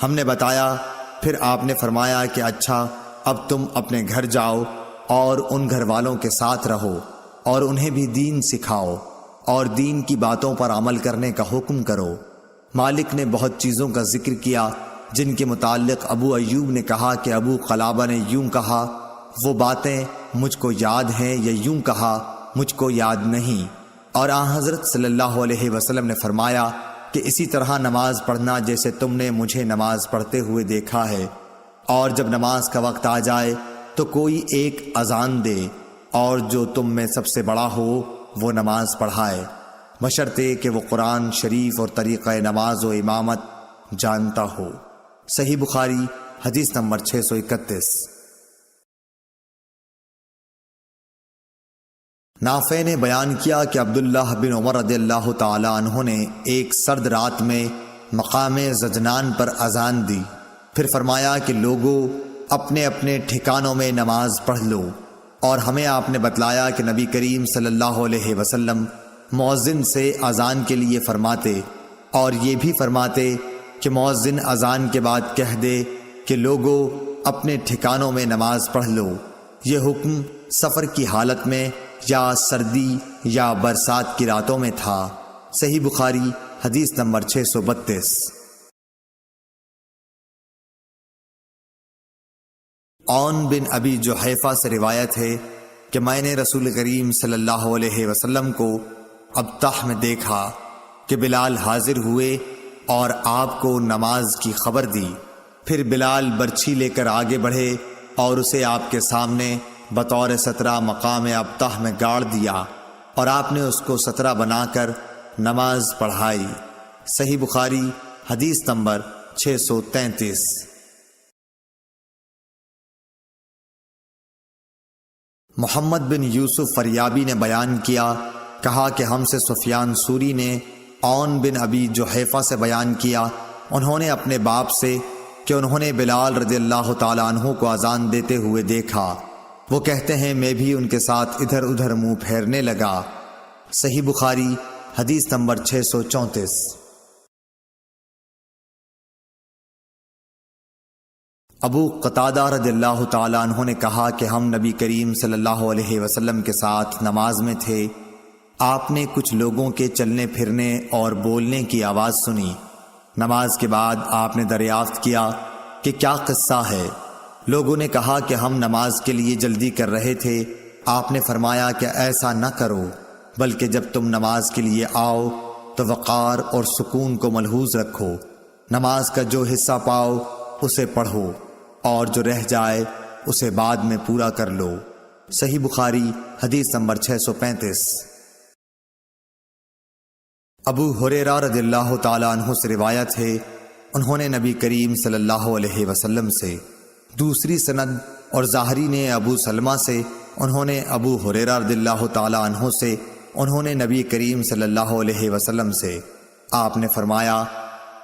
A: ہم نے بتایا۔ پھر آپ نے فرمایا کہ اچھا، اب تم اپنے گھر جاؤ اور ان گھر والوں کے ساتھ رہو اور انہیں بھی دین سکھاؤ اور دین کی باتوں پر عمل کرنے کا حکم کرو۔ مالک نے بہت چیزوں کا ذکر کیا جن کے متعلق ابو ایوب نے کہا کہ ابو قلابہ نے یوں کہا، وہ باتیں مجھ کو یاد ہیں، یا یوں کہا مجھ کو یاد نہیں۔ اور آن حضرت صلی اللہ علیہ وسلم نے فرمایا کہ اسی طرح نماز پڑھنا جیسے تم نے مجھے نماز پڑھتے ہوئے دیکھا ہے، اور جب نماز کا وقت آ جائے تو کوئی ایک اذان دے اور جو تم میں سب سے بڑا ہو وہ نماز پڑھائے، بشرطے کہ وہ قرآن شریف اور طریقہ نماز و امامت جانتا ہو۔ صحیح بخاری حدیث نمبر 631۔ نافع نے بیان کیا کہ عبداللہ بن عمر رضی اللہ تعالی عنہ نے ایک سرد رات میں مقام زجنان پر اذان دی، پھر فرمایا کہ لوگو اپنے اپنے ٹھکانوں میں نماز پڑھ لو، اور ہمیں آپ نے بتلایا کہ نبی کریم صلی اللہ علیہ وسلم مؤذن سے اذان کے لیے فرماتے، اور یہ بھی فرماتے کہ مؤذن اذان کے بعد کہہ دے کہ لوگو اپنے ٹھکانوں میں نماز پڑھ لو۔ یہ حکم سفر کی حالت میں یا سردی یا برسات کی راتوں میں تھا۔ صحیح بخاری حدیث نمبر 632۔ عون بن ابی جحیفہ سے روایت ہے کہ میں نے رسول کریم صلی اللہ علیہ وسلم کو ابطح میں دیکھا کہ بلال حاضر ہوئے اور آپ کو نماز کی خبر دی۔ پھر بلال برچھی لے کر آگے بڑھے اور اسے آپ کے سامنے بطور سترہ مقام ابطح میں گاڑ دیا، اور آپ نے اس کو سترہ بنا کر نماز پڑھائی۔ صحیح بخاری حدیث نمبر 633۔ محمد بن یوسف فریابی نے بیان کیا، کہا کہ ہم سے سفیان سوری نے عون بن ابی جحیفہ سے بیان کیا، انہوں نے اپنے باپ سے کہ انہوں نے بلال رضی اللہ تعالیٰ عنہ کو اذان دیتے ہوئے دیکھا، وہ کہتے ہیں میں بھی ان کے ساتھ ادھر ادھر منہ پھیرنے لگا۔ صحیح بخاری حدیث نمبر 634۔ ابو قتادہ رضی اللہ تعالیٰ عنہ نے کہا کہ ہم نبی کریم صلی اللہ علیہ وسلم کے ساتھ نماز میں تھے، آپ نے کچھ لوگوں کے چلنے پھرنے اور بولنے کی آواز سنی۔ نماز کے بعد آپ نے دریافت کیا کہ کیا قصہ ہے؟ لوگوں نے کہا کہ ہم نماز کے لیے جلدی کر رہے تھے۔ آپ نے فرمایا کہ ایسا نہ کرو، بلکہ جب تم نماز کے لیے آؤ تو وقار اور سکون کو ملحوظ رکھو، نماز کا جو حصہ پاؤ اسے پڑھو، اور جو رہ جائے اسے بعد میں پورا کر لو۔ صحیح بخاری حدیث نمبر 635۔ ابو ہریرہ رضی اللہ تعالیٰ عنہ سے روایت ہے، انہوں نے نبی کریم صلی اللہ علیہ وسلم سے، دوسری سند اور ظاہری نے ابو سلمہ سے، انہوں نے ابو ہریرہ رضی اللہ تعالیٰ عنہ سے، انہوں نے نبی کریم صلی اللہ علیہ وسلم سے، آپ نے فرمایا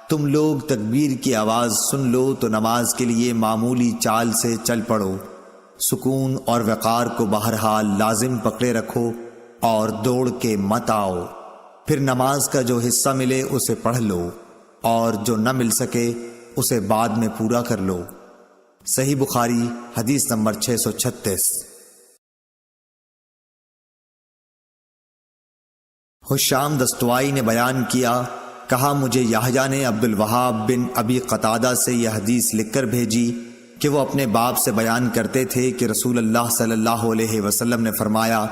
A: تم لوگ تکبیر کی آواز سن لو تو نماز کے لیے معمولی چال سے چل پڑو، سکون اور وقار کو بہرحال لازم پکڑے رکھو اور دوڑ کے مت آؤ، پھر نماز کا جو حصہ ملے اسے پڑھ لو، اور جو نہ مل سکے اسے بعد میں پورا کر لو۔ صحیح بخاری حدیث نمبر 636۔ حشام دستوائی نے بیان کیا، کہا مجھے یحییٰ نے عبد الوہاب بن ابی قتادہ سے یہ حدیث لکھ کر بھیجی کہ وہ اپنے باپ سے بیان کرتے تھے کہ رسول اللہ صلی اللہ علیہ وسلم نے فرمایا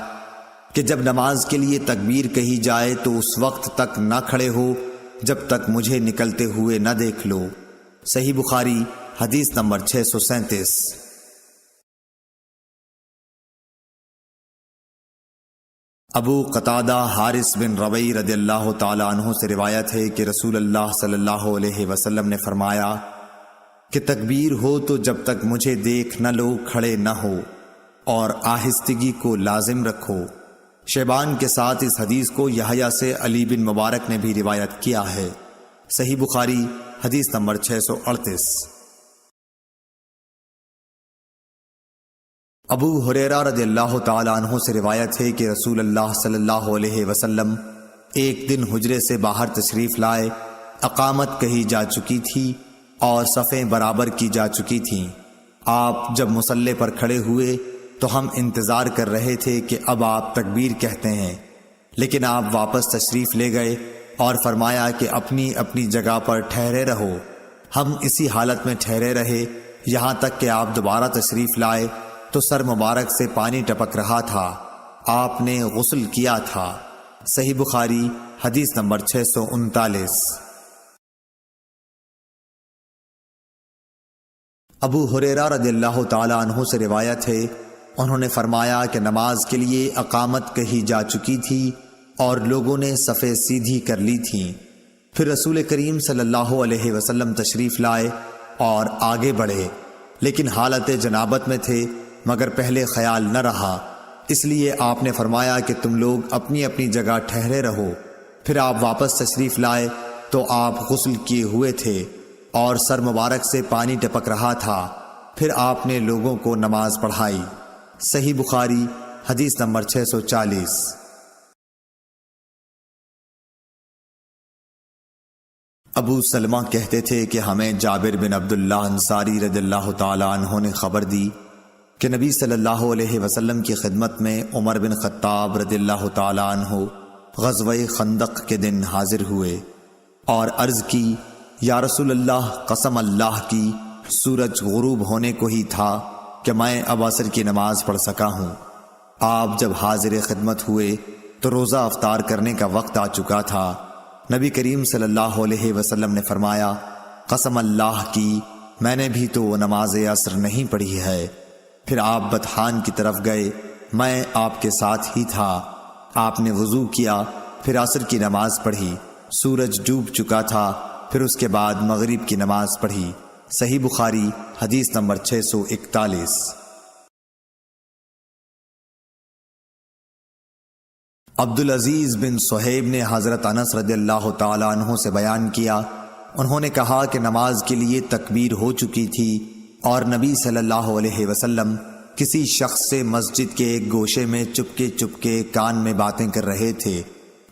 A: کہ جب نماز کے لیے تکبیر کہی جائے تو اس وقت تک نہ کھڑے ہو جب تک مجھے نکلتے ہوئے نہ دیکھ لو۔ صحیح بخاری حدیث نمبر 637۔ ابو قتادہ حارث بن ربیع رضی اللہ تعالیٰ عنہ سے روایت ہے کہ رسول اللہ صلی اللہ علیہ وسلم نے فرمایا کہ تکبیر ہو تو جب تک مجھے دیکھ نہ لو کھڑے نہ ہو، اور آہستگی کو لازم رکھو۔ شیبان کے ساتھ اس حدیث کو یحییٰ سے علی بن مبارک نے بھی روایت کیا ہے۔ صحیح بخاری حدیث نمبر 638۔ ابو ہریرہ رضی اللہ تعالیٰ عنہ سے روایت ہے کہ رسول اللہ صلی اللہ علیہ وسلم ایک دن حجرے سے باہر تشریف لائے، اقامت کہی جا چکی تھی اور صفیں برابر کی جا چکی تھیں۔ آپ جب مصلی پر کھڑے ہوئے تو ہم انتظار کر رہے تھے کہ اب آپ تکبیر کہتے ہیں، لیکن آپ واپس تشریف لے گئے اور فرمایا کہ اپنی اپنی جگہ پر ٹھہرے رہو۔ ہم اسی حالت میں ٹھہرے رہے یہاں تک کہ آپ دوبارہ تشریف لائے تو سر مبارک سے پانی ٹپک رہا تھا، آپ نے غسل کیا تھا۔ صحیح بخاری حدیث نمبر 639۔ ابو ہریرہ رضی اللہ تعالیٰ عنہ سے روایت ہے، انہوں نے فرمایا کہ نماز کے لیے اقامت کہی جا چکی تھی اور لوگوں نے صفیں سیدھی کر لی تھیں۔ پھر رسول کریم صلی اللہ علیہ وسلم تشریف لائے اور آگے بڑھے، لیکن حالت جنابت میں تھے، مگر پہلے خیال نہ رہا، اس لیے آپ نے فرمایا کہ تم لوگ اپنی اپنی جگہ ٹھہرے رہو۔ پھر آپ واپس تشریف لائے تو آپ غسل کیے ہوئے تھے اور سر مبارک سے پانی ٹپک رہا تھا، پھر آپ نے لوگوں کو نماز پڑھائی۔ صحیح بخاری حدیث نمبر 640۔ ابو سلمہ کہتے تھے کہ ہمیں جابر بن عبداللہ انصاری رضی اللہ تعالی عنہ نے خبر دی کہ نبی صلی اللہ علیہ وسلم کی خدمت میں عمر بن خطاب رضی اللہ تعالی عنہ غزوہ خندق کے دن حاضر ہوئے اور عرض کی، یا رسول اللہ، قسم اللہ کی سورج غروب ہونے کو ہی تھا کہ میں اب عصر کی نماز پڑھ سکا ہوں۔ آپ جب حاضر خدمت ہوئے تو روزہ افطار کرنے کا وقت آ چکا تھا۔ نبی کریم صلی اللہ علیہ وسلم نے فرمایا، قسم اللہ کی میں نے بھی تو نماز عصر نہیں پڑھی ہے۔ پھر آپ بطحان کی طرف گئے، میں آپ کے ساتھ ہی تھا۔ آپ نے وضو کیا، پھر عصر کی نماز پڑھی، سورج ڈوب چکا تھا، پھر اس کے بعد مغرب کی نماز پڑھی۔ صحیح بخاری حدیث نمبر 641۔ عبدالعزیز بن صہیب نے حضرت انس رضی اللہ تعالی عنہ سے بیان کیا، انہوں نے کہا کہ نماز کے لیے تکبیر ہو چکی تھی اور نبی صلی اللہ علیہ وسلم کسی شخص سے مسجد کے ایک گوشے میں چپکے کان میں باتیں کر رہے تھے۔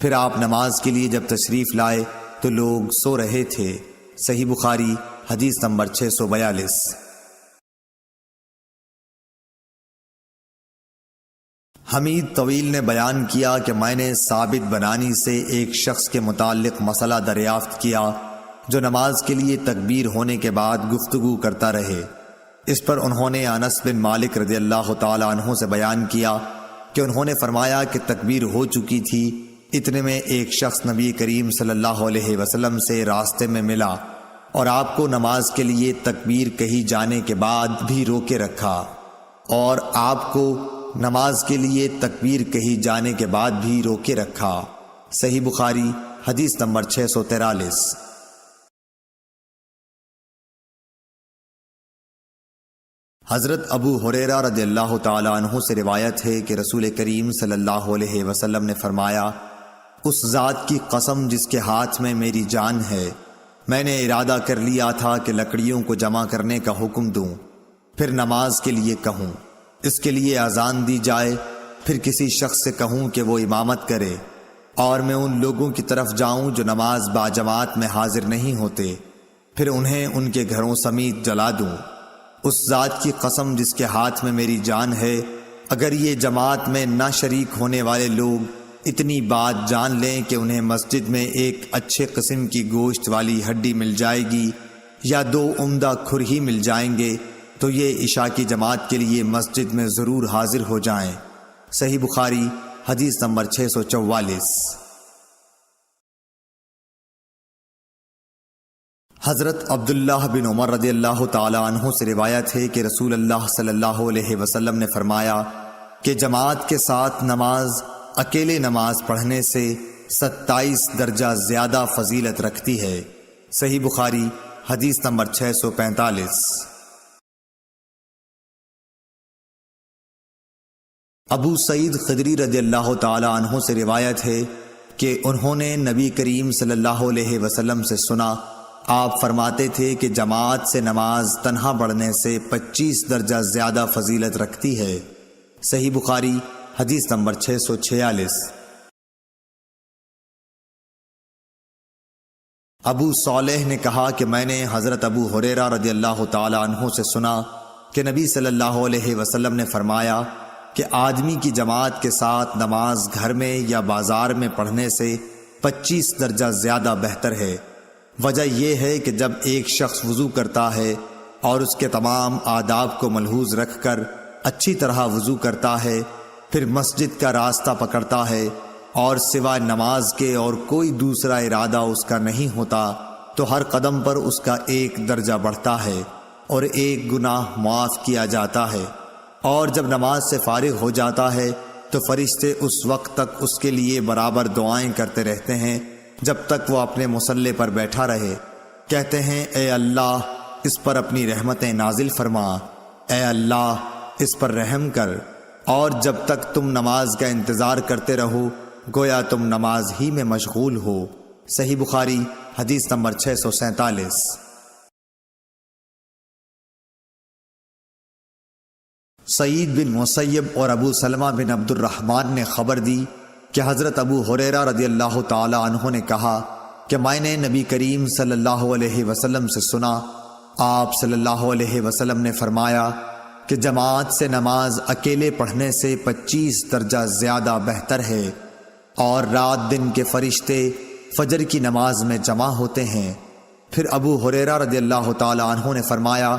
A: پھر آپ نماز کے لیے جب تشریف لائے تو لوگ سو رہے تھے۔ صحیح بخاری حدیث نمبر 642۔ حمید طویل نے بیان کیا کہ میں نے ثابت بنانی سے ایک شخص کے متعلق مسئلہ دریافت کیا جو نماز کے لیے تکبیر ہونے کے بعد گفتگو کرتا رہے۔ اس پر انہوں نے انس بن مالک رضی اللہ تعالی عنہ سے بیان کیا کہ انہوں نے فرمایا کہ تکبیر ہو چکی تھی، اتنے میں ایک شخص نبی کریم صلی اللہ علیہ وسلم سے راستے میں ملا اور آپ کو نماز کے لیے تکبیر کہی جانے کے بعد بھی روکے رکھا، اور آپ کو نماز کے لیے تکبیر کہی جانے کے بعد بھی روکے رکھا۔ صحیح بخاری حدیث نمبر 643۔ حضرت ابو ہریرہ رضی اللہ تعالی عنہ سے روایت ہے کہ رسول کریم صلی اللہ علیہ وسلم نے فرمایا، اس ذات کی قسم جس کے ہاتھ میں میری جان ہے، میں نے ارادہ کر لیا تھا کہ لکڑیوں کو جمع کرنے کا حکم دوں، پھر نماز کے لیے کہوں، اس کے لیے اذان دی جائے، پھر کسی شخص سے کہوں کہ وہ امامت کرے، اور میں ان لوگوں کی طرف جاؤں جو نماز باجماعت میں حاضر نہیں ہوتے، پھر انہیں ان کے گھروں سمیت جلا دوں۔ اس ذات کی قسم جس کے ہاتھ میں میری جان ہے، اگر یہ جماعت میں نہ شریک ہونے والے لوگ اتنی بات جان لیں کہ انہیں مسجد میں ایک اچھے قسم کی گوشت والی ہڈی مل جائے گی یا 2 عمدہ کھر ہی مل جائیں گے، تو یہ عشاء کی جماعت کے لیے مسجد میں ضرور حاضر ہو جائیں۔ صحیح بخاری حدیث نمبر 644۔ حضرت عبداللہ بن عمر رضی اللہ تعالی عنہ سے روایت ہے کہ رسول اللہ صلی اللہ علیہ وسلم نے فرمایا کہ جماعت کے ساتھ نماز اکیلے نماز پڑھنے سے 27 درجہ زیادہ فضیلت رکھتی ہے۔ صحیح بخاری حدیث نمبر 645۔ ابو سعید خدری رضی اللہ تعالی عنہ سے روایت ہے کہ انہوں نے نبی کریم صلی اللہ علیہ وسلم سے سنا، آپ فرماتے تھے کہ جماعت سے نماز تنہا پڑھنے سے 25 درجہ زیادہ فضیلت رکھتی ہے۔ صحیح بخاری حدیث نمبر 646۔ ابو صالح نے کہا کہ میں نے حضرت ابو ہریرہ رضی اللہ تعالی عنہ سے سنا کہ نبی صلی اللہ علیہ وسلم نے فرمایا کہ آدمی کی جماعت کے ساتھ نماز گھر میں یا بازار میں پڑھنے سے 25 درجہ زیادہ بہتر ہے۔ وجہ یہ ہے کہ جب ایک شخص وضو کرتا ہے اور اس کے تمام آداب کو ملحوظ رکھ کر اچھی طرح وضو کرتا ہے، پھر مسجد کا راستہ پکڑتا ہے اور سوائے نماز کے اور کوئی دوسرا ارادہ اس کا نہیں ہوتا، تو ہر قدم پر اس کا 1 درجہ بڑھتا ہے اور 1 گناہ معاف کیا جاتا ہے، اور جب نماز سے فارغ ہو جاتا ہے تو فرشتے اس وقت تک اس کے لیے برابر دعائیں کرتے رہتے ہیں جب تک وہ اپنے مصلی پر بیٹھا رہے، کہتے ہیں اے اللہ اس پر اپنی رحمتیں نازل فرما، اے اللہ اس پر رحم کر، اور جب تک تم نماز کا انتظار کرتے رہو گویا تم نماز ہی میں مشغول ہو۔ صحیح بخاری حدیث نمبر 647۔ سعید بن مسیب اور ابو سلمہ بن عبد الرحمن نے خبر دی کہ حضرت ابو ہریرہ رضی اللہ تعالی عنہ نے کہا کہ میں نے نبی کریم صلی اللہ علیہ وسلم سے سنا، آپ صلی اللہ علیہ وسلم نے فرمایا کہ جماعت سے نماز اکیلے پڑھنے سے 25 درجہ زیادہ بہتر ہے، اور رات دن کے فرشتے فجر کی نماز میں جمع ہوتے ہیں۔ پھر ابو ہریرہ رضی اللہ تعالی عنہ نے فرمایا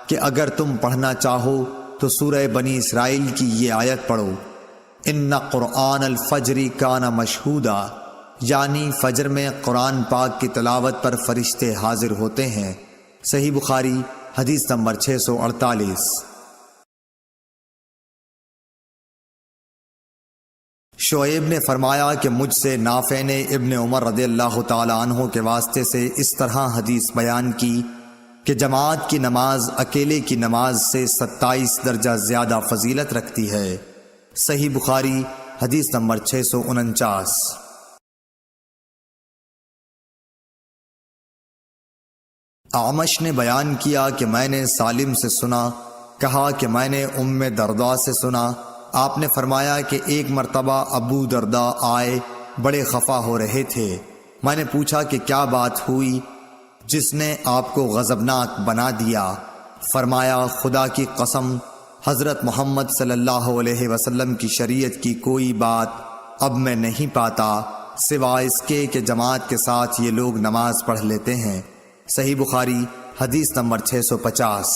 A: کہ اگر تم پڑھنا چاہو تو سورہ بنی اسرائیل کی یہ آیت پڑھو، ان قرآن الفجر کان مشہودا، یعنی فجر میں قرآن پاک کی تلاوت پر فرشتے حاضر ہوتے ہیں۔ صحیح بخاری حدیث نمبر 648۔ شعیب نے فرمایا کہ مجھ سے نافع نے ابن عمر رضی اللہ تعالی عنہ کے واسطے سے اس طرح حدیث بیان کی کہ جماعت کی نماز اکیلے کی نماز سے 27 درجہ زیادہ فضیلت رکھتی ہے۔ صحیح بخاری حدیث نمبر 649۔ اعمش نے بیان کیا کہ میں نے سالم سے سنا، کہا کہ میں نے ام درداء سے سنا، آپ نے فرمایا کہ ایک مرتبہ ابو درداء آئے، بڑے خفا ہو رہے تھے۔ میں نے پوچھا کہ کیا بات ہوئی جس نے آپ کو غضبناک بنا دیا؟ فرمایا خدا کی قسم، حضرت محمد صلی اللہ علیہ وسلم کی شریعت کی کوئی بات اب میں نہیں پاتا سوائے اس کے کہ جماعت کے ساتھ یہ لوگ نماز پڑھ لیتے ہیں۔ صحیح بخاری حدیث نمبر 650۔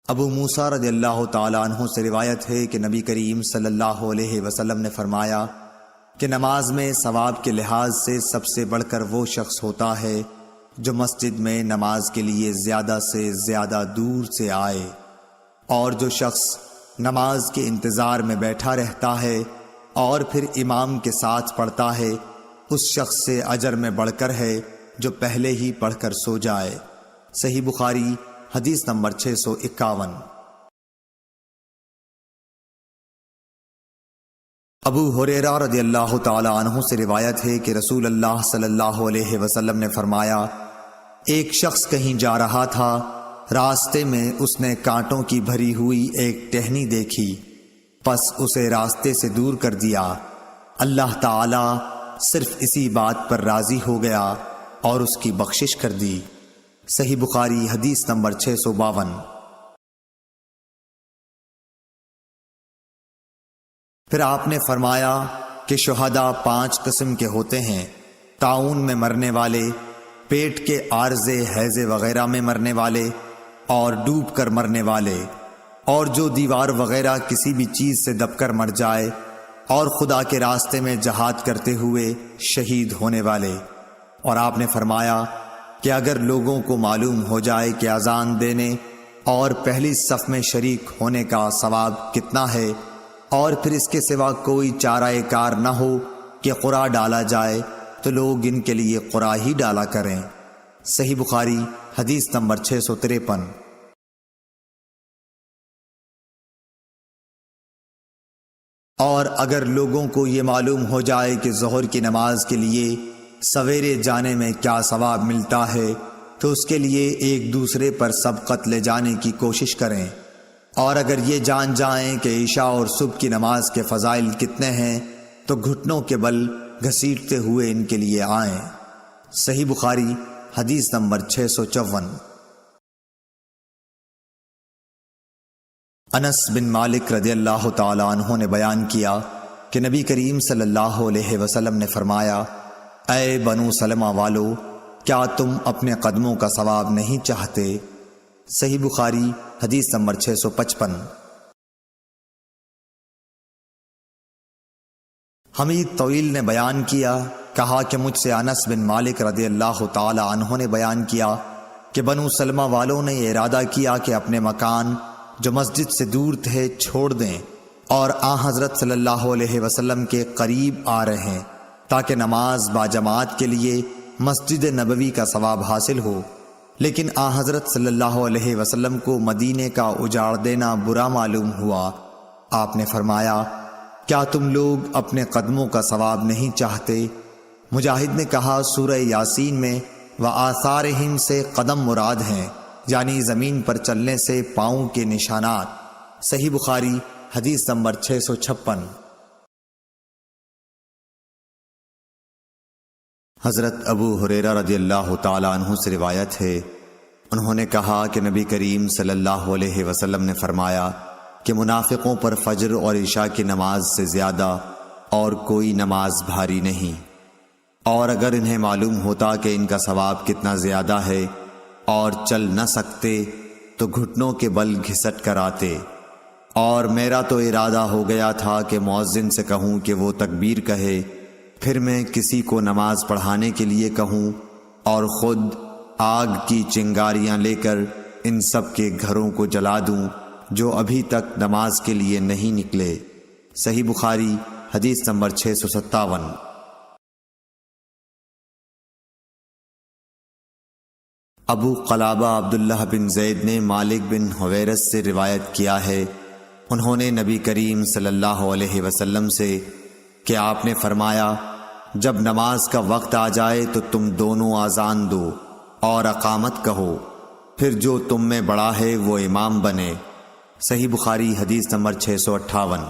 A: ابو موسیٰ رضی اللہ تعالی عنہ سے روایت ہے کہ نبی کریم صلی اللہ علیہ وسلم نے فرمایا کہ نماز میں ثواب کے لحاظ سے سب سے بڑھ کر وہ شخص ہوتا ہے جو مسجد میں نماز کے لیے زیادہ سے زیادہ دور سے آئے، اور جو شخص نماز کے انتظار میں بیٹھا رہتا ہے اور پھر امام کے ساتھ پڑھتا ہے، اس شخص سے اجر میں بڑھ کر ہے جو پہلے ہی پڑھ کر سو جائے۔ صحیح بخاری حدیث نمبر 651۔ ابو ہریرہ رضی اللہ تعالی عنہ سے روایت ہے کہ رسول اللہ صلی اللہ علیہ وسلم نے فرمایا، ایک شخص کہیں جا رہا تھا، راستے میں اس نے کانٹوں کی بھری ہوئی ایک ٹہنی دیکھی، پس اسے راستے سے دور کر دیا۔ اللہ تعالی صرف اسی بات پر راضی ہو گیا اور اس کی بخشش کر دی۔ صحیح بخاری حدیث نمبر 652۔ پھر آپ نے فرمایا کہ شہداء 5 قسم کے ہوتے ہیں، طاعون میں مرنے والے، پیٹ کے عارضے ہیضے وغیرہ میں مرنے والے، اور ڈوب کر مرنے والے، اور جو دیوار وغیرہ کسی بھی چیز سے دب کر مر جائے، اور خدا کے راستے میں جہاد کرتے ہوئے شہید ہونے والے۔ اور آپ نے فرمایا کہ اگر لوگوں کو معلوم ہو جائے کہ اذان دینے اور پہلی صف میں شریک ہونے کا ثواب کتنا ہے، اور پھر اس کے سوا کوئی چارہ کار نہ ہو کہ قرعہ ڈالا جائے، تو لوگ ان کے لیے قرعہ ہی ڈالا کریں۔ صحیح بخاری حدیث نمبر 653۔ اور اگر لوگوں کو یہ معلوم ہو جائے کہ ظہر کی نماز کے لیے سویرے جانے میں کیا ثواب ملتا ہے، تو اس کے لیے ایک دوسرے پر سبقت لے جانے کی کوشش کریں، اور اگر یہ جان جائیں کہ عشاء اور صبح کی نماز کے فضائل کتنے ہیں تو گھٹنوں کے بل گھسیٹتے ہوئے ان کے لیے آئیں۔ صحیح بخاری حدیث نمبر 654۔ انس بن مالک رضی اللہ تعالی عنہ نے بیان کیا کہ نبی کریم صلی اللہ علیہ وسلم نے فرمایا، اے بنو سلمہ والو، کیا تم اپنے قدموں کا ثواب نہیں چاہتے؟ صحیح بخاری حدیث نمبر 655۔ حمید طویل نے بیان کیا، کہا کہ مجھ سے انس بن مالک رضی اللہ تعالی عنہ نے بیان کیا کہ بنو سلمہ والوں نے یہ ارادہ کیا کہ اپنے مکان جو مسجد سے دور تھے چھوڑ دیں اور آن حضرت صلی اللہ علیہ وسلم کے قریب آ رہے ہیں، تاکہ نماز باجماعت کے لیے مسجد نبوی کا ثواب حاصل ہو۔ لیکن آن حضرت صلی اللہ علیہ وسلم کو مدینے کا اجاڑ دینا برا معلوم ہوا۔ آپ نے فرمایا، کیا تم لوگ اپنے قدموں کا ثواب نہیں چاہتے؟ مجاہد نے کہا، سورہ یاسین میں وآثارہم سے قدم مراد ہیں، یعنی زمین پر چلنے سے پاؤں کے نشانات۔ صحیح بخاری حدیث نمبر 656۔ حضرت ابو ہریرہ رضی اللہ تعالی عنہ سے روایت ہے، انہوں نے کہا کہ نبی کریم صلی اللہ علیہ وسلم نے فرمایا کہ منافقوں پر فجر اور عشاء کی نماز سے زیادہ اور کوئی نماز بھاری نہیں، اور اگر انہیں معلوم ہوتا کہ ان کا ثواب کتنا زیادہ ہے اور چل نہ سکتے تو گھٹنوں کے بل گھسٹ کر آتے، اور میرا تو ارادہ ہو گیا تھا کہ مؤذن سے کہوں کہ وہ تکبیر کہے، پھر میں کسی کو نماز پڑھانے کے لیے کہوں اور خود آگ کی چنگاریاں لے کر ان سب کے گھروں کو جلا دوں جو ابھی تک نماز کے لیے نہیں نکلے۔ صحیح بخاری حدیث نمبر 657۔ ابو قلابہ عبداللہ بن زید نے مالک بن حویرث سے روایت کیا ہے، انہوں نے نبی کریم صلی اللہ علیہ وسلم سے کہ آپ نے فرمایا، جب نماز کا وقت آ جائے تو تم دونوں اذان دو اور اقامت کہو، پھر جو تم میں بڑا ہے وہ امام بنے۔ صحیح بخاری حدیث نمبر 658۔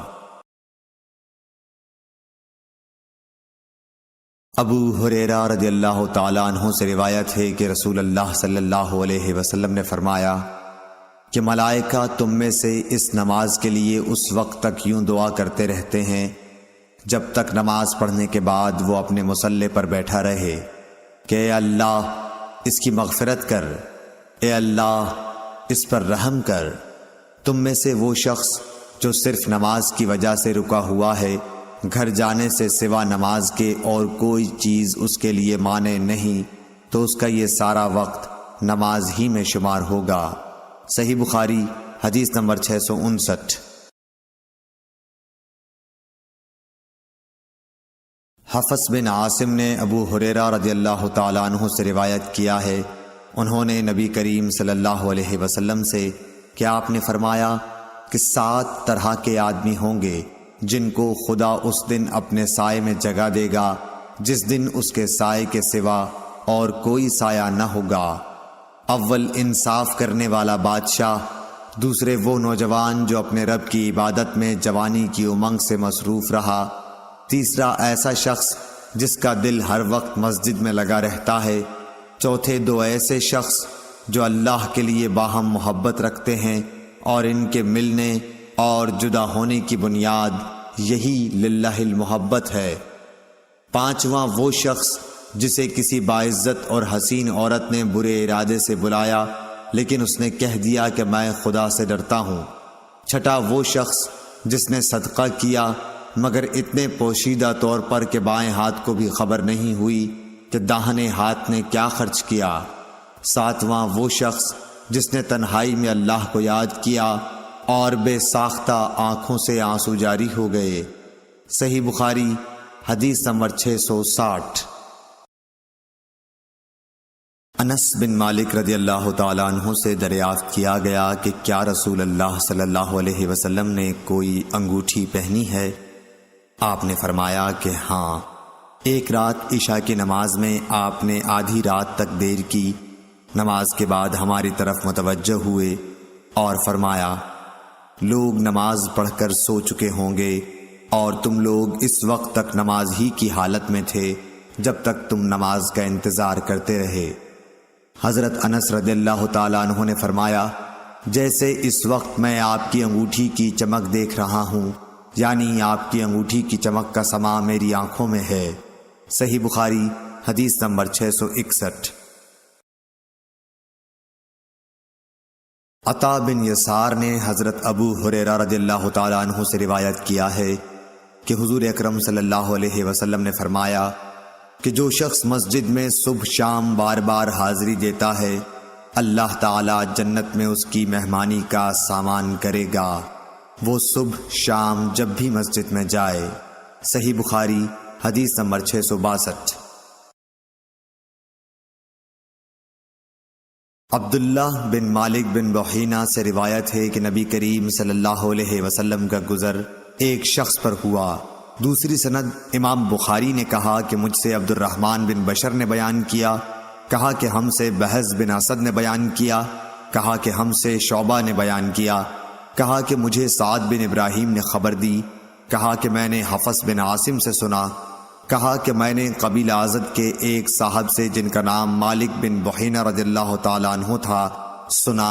A: ابو ہریرہ رضی اللہ تعالی عنہ سے روایت ہے کہ رسول اللہ صلی اللہ علیہ وسلم نے فرمایا کہ ملائکہ تم میں سے اس نماز کے لیے اس وقت تک یوں دعا کرتے رہتے ہیں جب تک نماز پڑھنے کے بعد وہ اپنے مصلی پر بیٹھا رہے کہ اے اللہ اس کی مغفرت کر، اے اللہ اس پر رحم کر۔ تم میں سے وہ شخص جو صرف نماز کی وجہ سے رکا ہوا ہے، گھر جانے سے سوا نماز کے اور کوئی چیز اس کے لیے مانع نہیں، تو اس کا یہ سارا وقت نماز ہی میں شمار ہوگا۔ صحیح بخاری حدیث نمبر 659۔ حفص بن عاصم نے ابو ہریرہ رضی اللہ تعالی عنہ سے روایت کیا ہے، انہوں نے نبی کریم صلی اللہ علیہ وسلم سے کہ آپ نے فرمایا کہ 7 طرح کے آدمی ہوں گے جن کو خدا اس دن اپنے سائے میں جگہ دے گا جس دن اس کے سائے کے سوا اور کوئی سایہ نہ ہوگا۔ اول انصاف کرنے والا بادشاہ، دوسرے وہ نوجوان جو اپنے رب کی عبادت میں جوانی کی امنگ سے مصروف رہا، تیسرا ایسا شخص جس کا دل ہر وقت مسجد میں لگا رہتا ہے، چوتھے 2 ایسے شخص جو اللہ کے لیے باہم محبت رکھتے ہیں اور ان کے ملنے اور جدا ہونے کی بنیاد یہی للہ المحبت ہے، پانچواں وہ شخص جسے کسی باعزت اور حسین عورت نے برے ارادے سے بلایا لیکن اس نے کہہ دیا کہ میں خدا سے ڈرتا ہوں، چھٹا وہ شخص جس نے صدقہ کیا مگر اتنے پوشیدہ طور پر کہ بائیں ہاتھ کو بھی خبر نہیں ہوئی کہ داہنے ہاتھ نے کیا خرچ کیا، ساتواں وہ شخص جس نے تنہائی میں اللہ کو یاد کیا اور بے ساختہ آنکھوں سے آنسو جاری ہو گئے۔ صحیح بخاری حدیث نمبر 660۔ انس بن مالک رضی اللہ تعالی عنہ سے دریافت کیا گیا کہ کیا رسول اللہ صلی اللہ علیہ وسلم نے کوئی انگوٹھی پہنی ہے؟ آپ نے فرمایا کہ ہاں، ایک رات عشاء کی نماز میں آپ نے آدھی رات تک دیر کی، نماز کے بعد ہماری طرف متوجہ ہوئے اور فرمایا، لوگ نماز پڑھ کر سو چکے ہوں گے اور تم لوگ اس وقت تک نماز ہی کی حالت میں تھے جب تک تم نماز کا انتظار کرتے رہے۔ حضرت انس رضی اللہ تعالیٰ عنہ نے فرمایا، جیسے اس وقت میں آپ کی انگوٹھی کی چمک دیکھ رہا ہوں، یعنی آپ کی انگوٹھی کی چمک کا سما میری آنکھوں میں ہے۔ صحیح بخاری حدیث نمبر 661۔ عطا بن یسار نے حضرت ابو ہریرہ رضی اللہ تعالیٰ عنہ سے روایت کیا ہے کہ حضور اکرم صلی اللہ علیہ وسلم نے فرمایا کہ جو شخص مسجد میں صبح شام بار بار حاضری دیتا ہے، اللہ تعالیٰ جنت میں اس کی مہمانی کا سامان کرے گا، وہ صبح شام جب بھی مسجد میں جائے۔ صحیح بخاری حدیث نمبر 662۔ عبداللہ بن مالک بن بحینہ سے روایت ہے کہ نبی کریم صلی اللہ علیہ وسلم کا گزر ایک شخص پر ہوا۔ دوسری سند امام بخاری نے کہا کہ مجھ سے عبد الرحمن بن بشر نے بیان کیا، کہا کہ ہم سے بحث بن اسد نے بیان کیا، کہا کہ ہم سے شعبہ نے بیان کیا، کہا کہ مجھے سعد بن ابراہیم نے خبر دی، کہا کہ میں نے حفص بن عاصم سے سنا، کہا کہ میں نے قبیلہ ازد کے ایک صاحب سے جن کا نام مالک بن بحینہ رضی اللہ تعالیٰ عنہ تھا سنا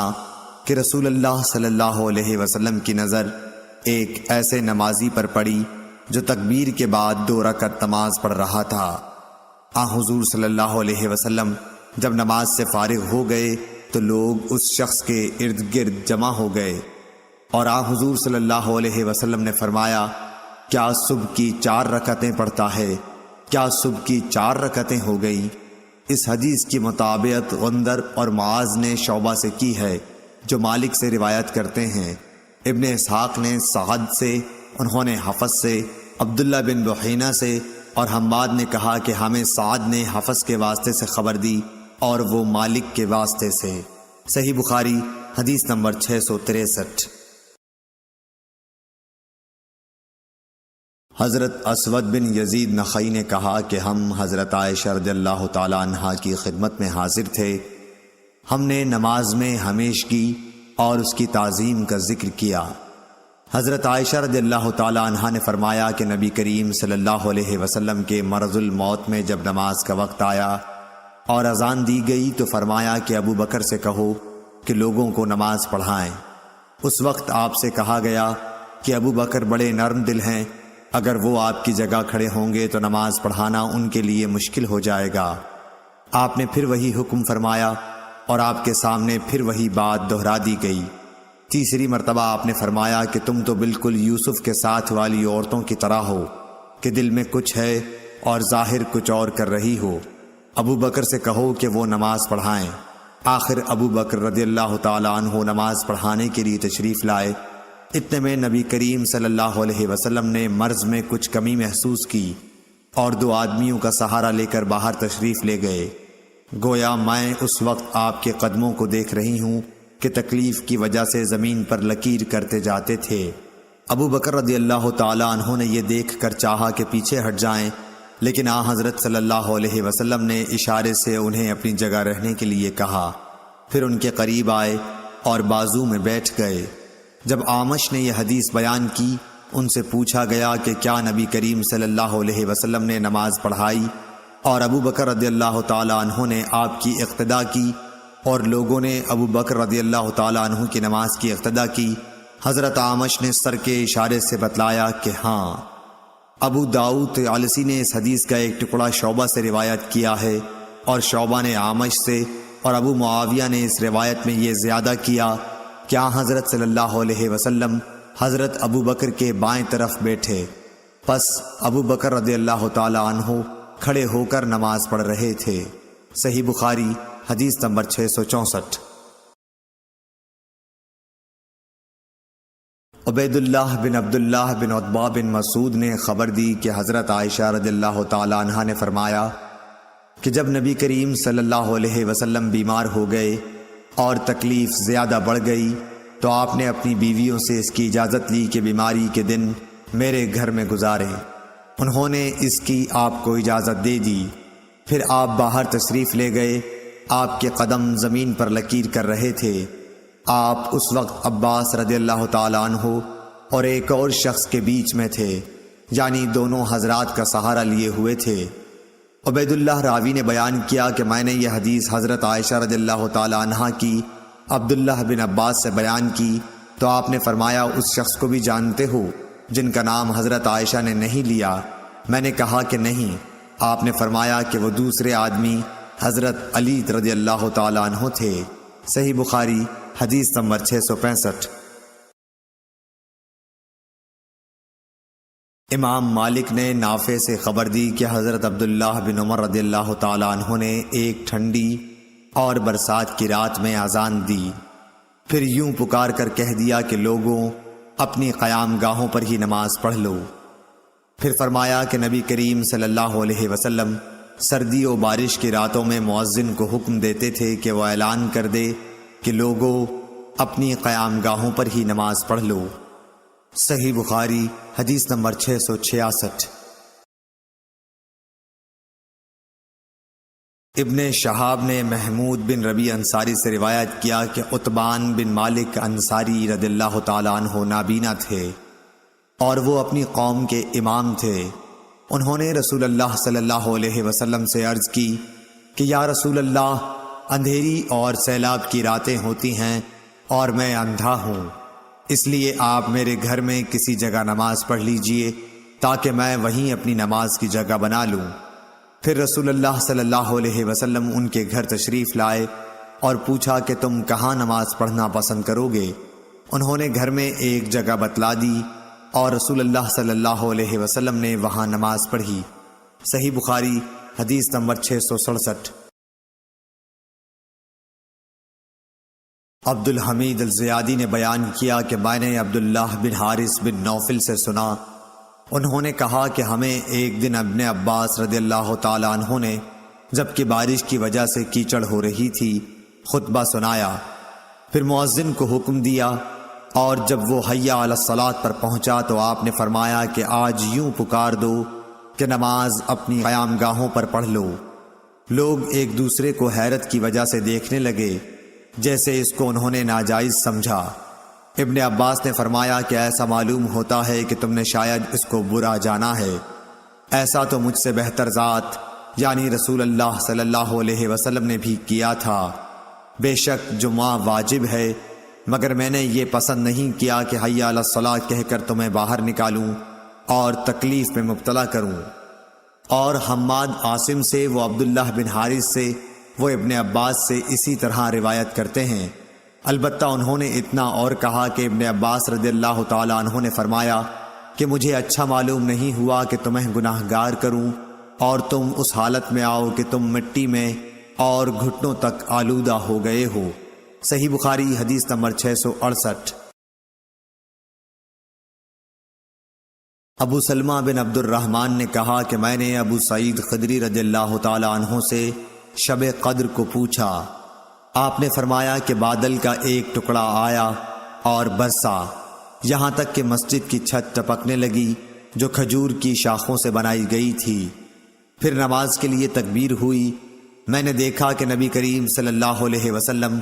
A: کہ رسول اللہ صلی اللہ علیہ وسلم کی نظر ایک ایسے نمازی پر پڑی جو تکبیر کے بعد 2 رکعت نماز پڑھ رہا تھا۔ حضور صلی اللہ علیہ وسلم جب نماز سے فارغ ہو گئے تو لوگ اس شخص کے ارد گرد جمع ہو گئے، اور حضور صلی اللہ علیہ وسلم نے فرمایا، کیا صبح کی 4 رکعتیں پڑھتا ہے؟ کیا صبح کی 4 رکعتیں ہو گئی؟ اس حدیث کی مطابقت غندر اور معاذ نے شعبہ سے کی ہے جو مالک سے روایت کرتے ہیں۔ ابن اسحاق نے سعد سے، انہوں نے حفص سے، عبداللہ بن بحینہ سے، اور حماد نے کہا کہ ہمیں سعد نے حفص کے واسطے سے خبر دی اور وہ مالک کے واسطے سے۔ صحیح بخاری حدیث نمبر 663۔ حضرت اسود بن یزید نخعی نے کہا کہ ہم حضرت عائشہ رضی اللہ تعالی عنہا کی خدمت میں حاضر تھے۔ ہم نے نماز میں ہمیشگی اور اس کی تعظیم کا ذکر کیا۔ حضرت عائشہ رضی اللہ تعالی عنہا نے فرمایا کہ نبی کریم صلی اللہ علیہ وسلم کے مرض الموت میں جب نماز کا وقت آیا اور اذان دی گئی تو فرمایا کہ ابو بکر سے کہو کہ لوگوں کو نماز پڑھائیں۔ اس وقت آپ سے کہا گیا کہ ابو بکر بڑے نرم دل ہیں، اگر وہ آپ کی جگہ کھڑے ہوں گے تو نماز پڑھانا ان کے لیے مشکل ہو جائے گا۔ آپ نے پھر وہی حکم فرمایا اور آپ کے سامنے پھر وہی بات دہرا دی گئی۔ تیسری مرتبہ آپ نے فرمایا کہ تم تو بالکل یوسف کے ساتھ والی عورتوں کی طرح ہو کہ دل میں کچھ ہے اور ظاہر کچھ اور کر رہی ہو۔ ابو بکر سے کہو کہ وہ نماز پڑھائیں۔ آخر ابو بکر رضی اللہ تعالی عنہ نماز پڑھانے کے لیے تشریف لائے۔ اتنے میں نبی کریم صلی اللہ علیہ وسلم نے مرض میں کچھ کمی محسوس کی اور 2 آدمیوں کا سہارا لے کر باہر تشریف لے گئے۔ گویا میں اس وقت آپ کے قدموں کو دیکھ رہی ہوں کہ تکلیف کی وجہ سے زمین پر لکیر کرتے جاتے تھے۔ ابو بکر رضی اللہ تعالی عنہ نے یہ دیکھ کر چاہا کہ پیچھے ہٹ جائیں، لیکن حضرت صلی اللہ علیہ وسلم نے اشارے سے انہیں اپنی جگہ رہنے کے لیے کہا۔ پھر ان کے قریب آئے اور بازو میں بیٹھ گئے۔ جب اعمش نے یہ حدیث بیان کی، ان سے پوچھا گیا کہ کیا نبی کریم صلی اللہ علیہ وسلم نے نماز پڑھائی؟ اور ابو بکر رضی اللہ تعالی عنہ نے آپ کی اقتدا کی اور لوگوں نے ابو بکر رضی اللہ تعالی عنہ کی نماز کی اقتدا کی۔ حضرت اعمش نے سر کے اشارے سے بتلایا کہ ہاں۔ ابو داؤد طیالسی نے اس حدیث کا ایک ٹکڑا شعبہ سے روایت کیا ہے، اور شعبہ نے اعمش سے، اور ابو معاویہ نے اس روایت میں یہ زیادہ کیا کہ حضرت صلی اللہ علیہ وسلم حضرت ابو بکر کے بائیں طرف بیٹھے، پس ابو بکر رضی اللہ تعالی عنہ کھڑے ہو کر نماز پڑھ رہے تھے۔ صحیح بخاری حدیث نمبر 664۔ عبید اللہ بن عبداللہ بن عتبہ بن مسعود نے خبر دی کہ حضرت عائشہ رضی اللہ تعالی عنہا نے فرمایا کہ جب نبی کریم صلی اللہ علیہ وسلم بیمار ہو گئے اور تکلیف زیادہ بڑھ گئی تو آپ نے اپنی بیویوں سے اس کی اجازت لی کہ بیماری کے دن میرے گھر میں گزاریں۔ انہوں نے اس کی آپ کو اجازت دے دی۔ پھر آپ باہر تشریف لے گئے۔ آپ کے قدم زمین پر لکیر کر رہے تھے۔ آپ اس وقت عباس رضی اللہ تعالی عنہ اور ایک اور شخص کے بیچ میں تھے، یعنی دونوں حضرات کا سہارا لیے ہوئے تھے۔ عبید اللہ راوی نے بیان کیا کہ میں نے یہ حدیث حضرت عائشہ رضی اللہ تعالی عنہا کی عبداللہ بن عباس سے بیان کی تو آپ نے فرمایا اس شخص کو بھی جانتے ہو جن کا نام حضرت عائشہ نے نہیں لیا؟ میں نے کہا کہ نہیں۔ آپ نے فرمایا کہ وہ دوسرے آدمی حضرت علی رضی اللہ تعالی عنہ تھے۔ صحیح بخاری حدیث نمبر 665۔ امام مالک نے نافع سے خبر دی کہ حضرت عبداللہ بن عمر رضی اللہ تعالی عنہ نے ایک ٹھنڈی اور برسات کی رات میں اذان دی، پھر یوں پکار کر کہہ دیا کہ لوگوں اپنی قیام گاہوں پر ہی نماز پڑھ لو۔ پھر فرمایا کہ نبی کریم صلی اللہ علیہ وسلم سردی و بارش کی راتوں میں مؤذن کو حکم دیتے تھے کہ وہ اعلان کر دے کہ لوگوں اپنی قیام گاہوں پر ہی نماز پڑھ لو۔ صحیح بخاری حدیث نمبر 666۔ ابن شہاب نے محمود بن ربی انصاری سے روایت کیا کہ عتبان بن مالک انصاری رضی اللہ تعالیٰ عنہ نابینا تھے اور وہ اپنی قوم کے امام تھے۔ انہوں نے رسول اللہ صلی اللہ علیہ وسلم سے عرض کی کہ یا رسول اللہ، اندھیری اور سیلاب کی راتیں ہوتی ہیں اور میں اندھا ہوں، اس لیے آپ میرے گھر میں کسی جگہ نماز پڑھ لیجئے تاکہ میں وہیں اپنی نماز کی جگہ بنا لوں۔ پھر رسول اللہ صلی اللہ علیہ وسلم ان کے گھر تشریف لائے اور پوچھا کہ تم کہاں نماز پڑھنا پسند کرو گے؟ انہوں نے گھر میں ایک جگہ بتلا دی اور رسول اللہ صلی اللہ علیہ وسلم نے وہاں نماز پڑھی۔ صحیح بخاری حدیث نمبر 667۔ عبد الحمید الزیادی نے بیان کیا کہ میں نے عبداللہ بن حارث بن نوفل سے سنا، انہوں نے کہا کہ ہمیں ایک دن ابن عباس رضی اللہ تعالیٰ عنہ نے جبکہ بارش کی وجہ سے کیچڑ ہو رہی تھی خطبہ سنایا، پھر مؤذن کو حکم دیا اور جب وہ حی علی الصلاۃ پر پہنچا تو آپ نے فرمایا کہ آج یوں پکار دو کہ نماز اپنی قیام گاہوں پر پڑھ لو۔ لوگ ایک دوسرے کو حیرت کی وجہ سے دیکھنے لگے جیسے اس کو انہوں نے ناجائز سمجھا۔ ابن عباس نے فرمایا کہ ایسا معلوم ہوتا ہے کہ تم نے شاید اس کو برا جانا ہے، ایسا تو مجھ سے بہتر ذات یعنی رسول اللہ صلی اللہ علیہ وسلم نے بھی کیا تھا۔ بے شک جمعہ واجب ہے، مگر میں نے یہ پسند نہیں کیا کہ حی علی الصلاۃ کہہ کر تمہیں باہر نکالوں اور تکلیف میں مبتلا کروں۔ اور حماد عاصم سے، وہ عبداللہ بن حارث سے، وہ ابن عباس سے اسی طرح روایت کرتے ہیں۔ البتہ انہوں نے اتنا اور کہا کہ ابن عباس رضی اللہ تعالیٰ عنہ نے فرمایا کہ مجھے اچھا معلوم نہیں ہوا کہ تمہیں گناہگار کروں اور تم اس حالت میں آؤ کہ تم مٹی میں اور گھٹنوں تک آلودہ ہو گئے ہو۔ صحیح بخاری حدیث نمبر 668۔ ابو سلمہ بن عبد الرحمن نے کہا کہ میں نے ابو سعید خدری رضی اللہ تعالیٰ عنہ سے شب قدر کو پوچھا، آپ نے فرمایا کہ بادل کا ایک ٹکڑا آیا اور برسا یہاں تک کہ مسجد کی چھت ٹپکنے لگی جو کھجور کی شاخوں سے بنائی گئی تھی۔ پھر نماز کے لیے تکبیر ہوئی، میں نے دیکھا کہ نبی کریم صلی اللہ علیہ وسلم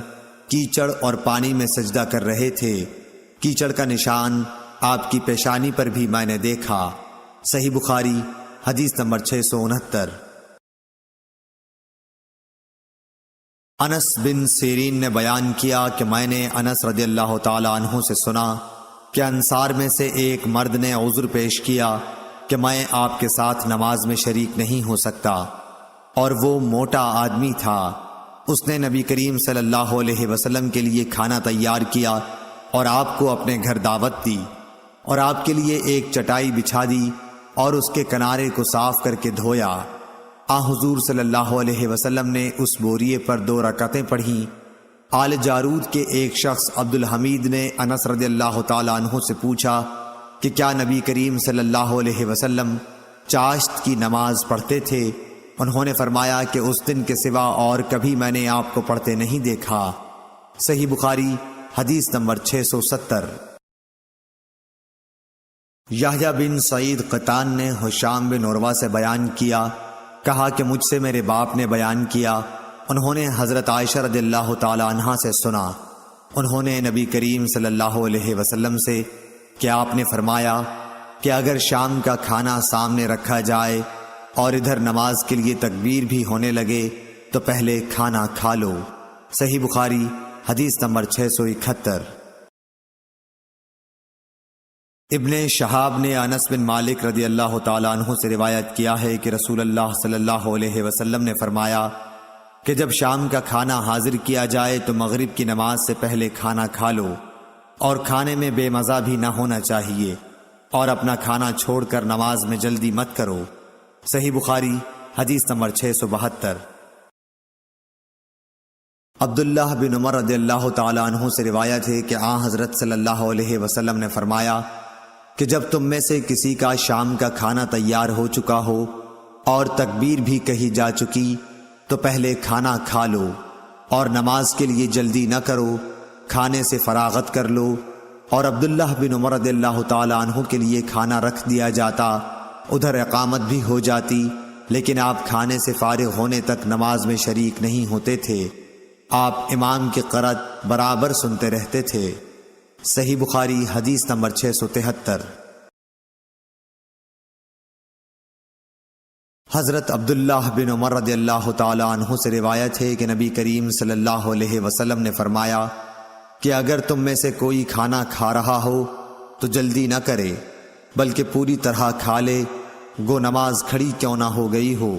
A: کیچڑ اور پانی میں سجدہ کر رہے تھے، کیچڑ کا نشان آپ کی پیشانی پر بھی میں نے دیکھا۔ صحیح بخاری حدیث نمبر 669۔ انس بن سیرین نے بیان کیا کہ میں نے انس رضی اللہ تعالیٰ عنہ سے سنا کہ انصار میں سے ایک مرد نے عذر پیش کیا کہ میں آپ کے ساتھ نماز میں شریک نہیں ہو سکتا، اور وہ موٹا آدمی تھا۔ اس نے نبی کریم صلی اللہ علیہ وسلم کے لیے کھانا تیار کیا اور آپ کو اپنے گھر دعوت دی اور آپ کے لیے ایک چٹائی بچھا دی اور اس کے کنارے کو صاف کر کے دھویا۔ حضور صلی اللہ علیہ وسلم نے اس بوریے پر 2 رکعتیں پڑھیں۔ آل جارود کے ایک شخص عبد الحمید نے انس رضی اللہ تعالیٰ عنہ سے پوچھا کہ کیا نبی کریم صلی اللہ علیہ وسلم چاشت کی نماز پڑھتے تھے؟ انہوں نے فرمایا کہ اس دن کے سوا اور کبھی میں نے آپ کو پڑھتے نہیں دیکھا۔ صحیح بخاری حدیث نمبر 670۔ یحییٰ بن سعید قطان نے ہشام بن عروہ سے بیان کیا، کہا کہ مجھ سے میرے باپ نے بیان کیا، انہوں نے حضرت عائشہ رضی اللہ تعالی عنہا سے سنا، انہوں نے نبی کریم صلی اللہ علیہ وسلم سے کہ آپ نے فرمایا کہ اگر شام کا کھانا سامنے رکھا جائے اور ادھر نماز کے لیے تکبیر بھی ہونے لگے تو پہلے کھانا کھا لو۔ صحیح بخاری حدیث نمبر 671۔ ابن شہاب نے انس بن مالک رضی اللہ تعالیٰ عنہ سے روایت کیا ہے کہ رسول اللہ صلی اللہ علیہ وسلم نے فرمایا کہ جب شام کا کھانا حاضر کیا جائے تو مغرب کی نماز سے پہلے کھانا کھا لو، اور کھانے میں بے مزہ بھی نہ ہونا چاہیے، اور اپنا کھانا چھوڑ کر نماز میں جلدی مت کرو۔ صحیح بخاری حدیث نمبر 672۔ عبداللہ بن عمر رضی اللہ تعالیٰ عنہ سے روایت ہے کہ حضرت صلی اللہ علیہ وسلم نے فرمایا کہ جب تم میں سے کسی کا شام کا کھانا تیار ہو چکا ہو اور تکبیر بھی کہی جا چکی تو پہلے کھانا کھا لو اور نماز کے لیے جلدی نہ کرو، کھانے سے فراغت کر لو۔ اور عبداللہ بن عمر رضی اللہ تعالیٰ عنہ کے لیے کھانا رکھ دیا جاتا، ادھر اقامت بھی ہو جاتی، لیکن آپ کھانے سے فارغ ہونے تک نماز میں شریک نہیں ہوتے تھے۔ آپ امام کی قرأت برابر سنتے رہتے تھے۔ صحیح بخاری حدیث نمبر 673۔ حضرت عبداللہ بن عمر رضی اللہ تعالی عنہ سے روایت ہے کہ نبی کریم صلی اللہ علیہ وسلم نے فرمایا کہ اگر تم میں سے کوئی کھانا کھا رہا ہو تو جلدی نہ کرے، بلکہ پوری طرح کھا لے، گو نماز کھڑی کیوں نہ ہو گئی ہو۔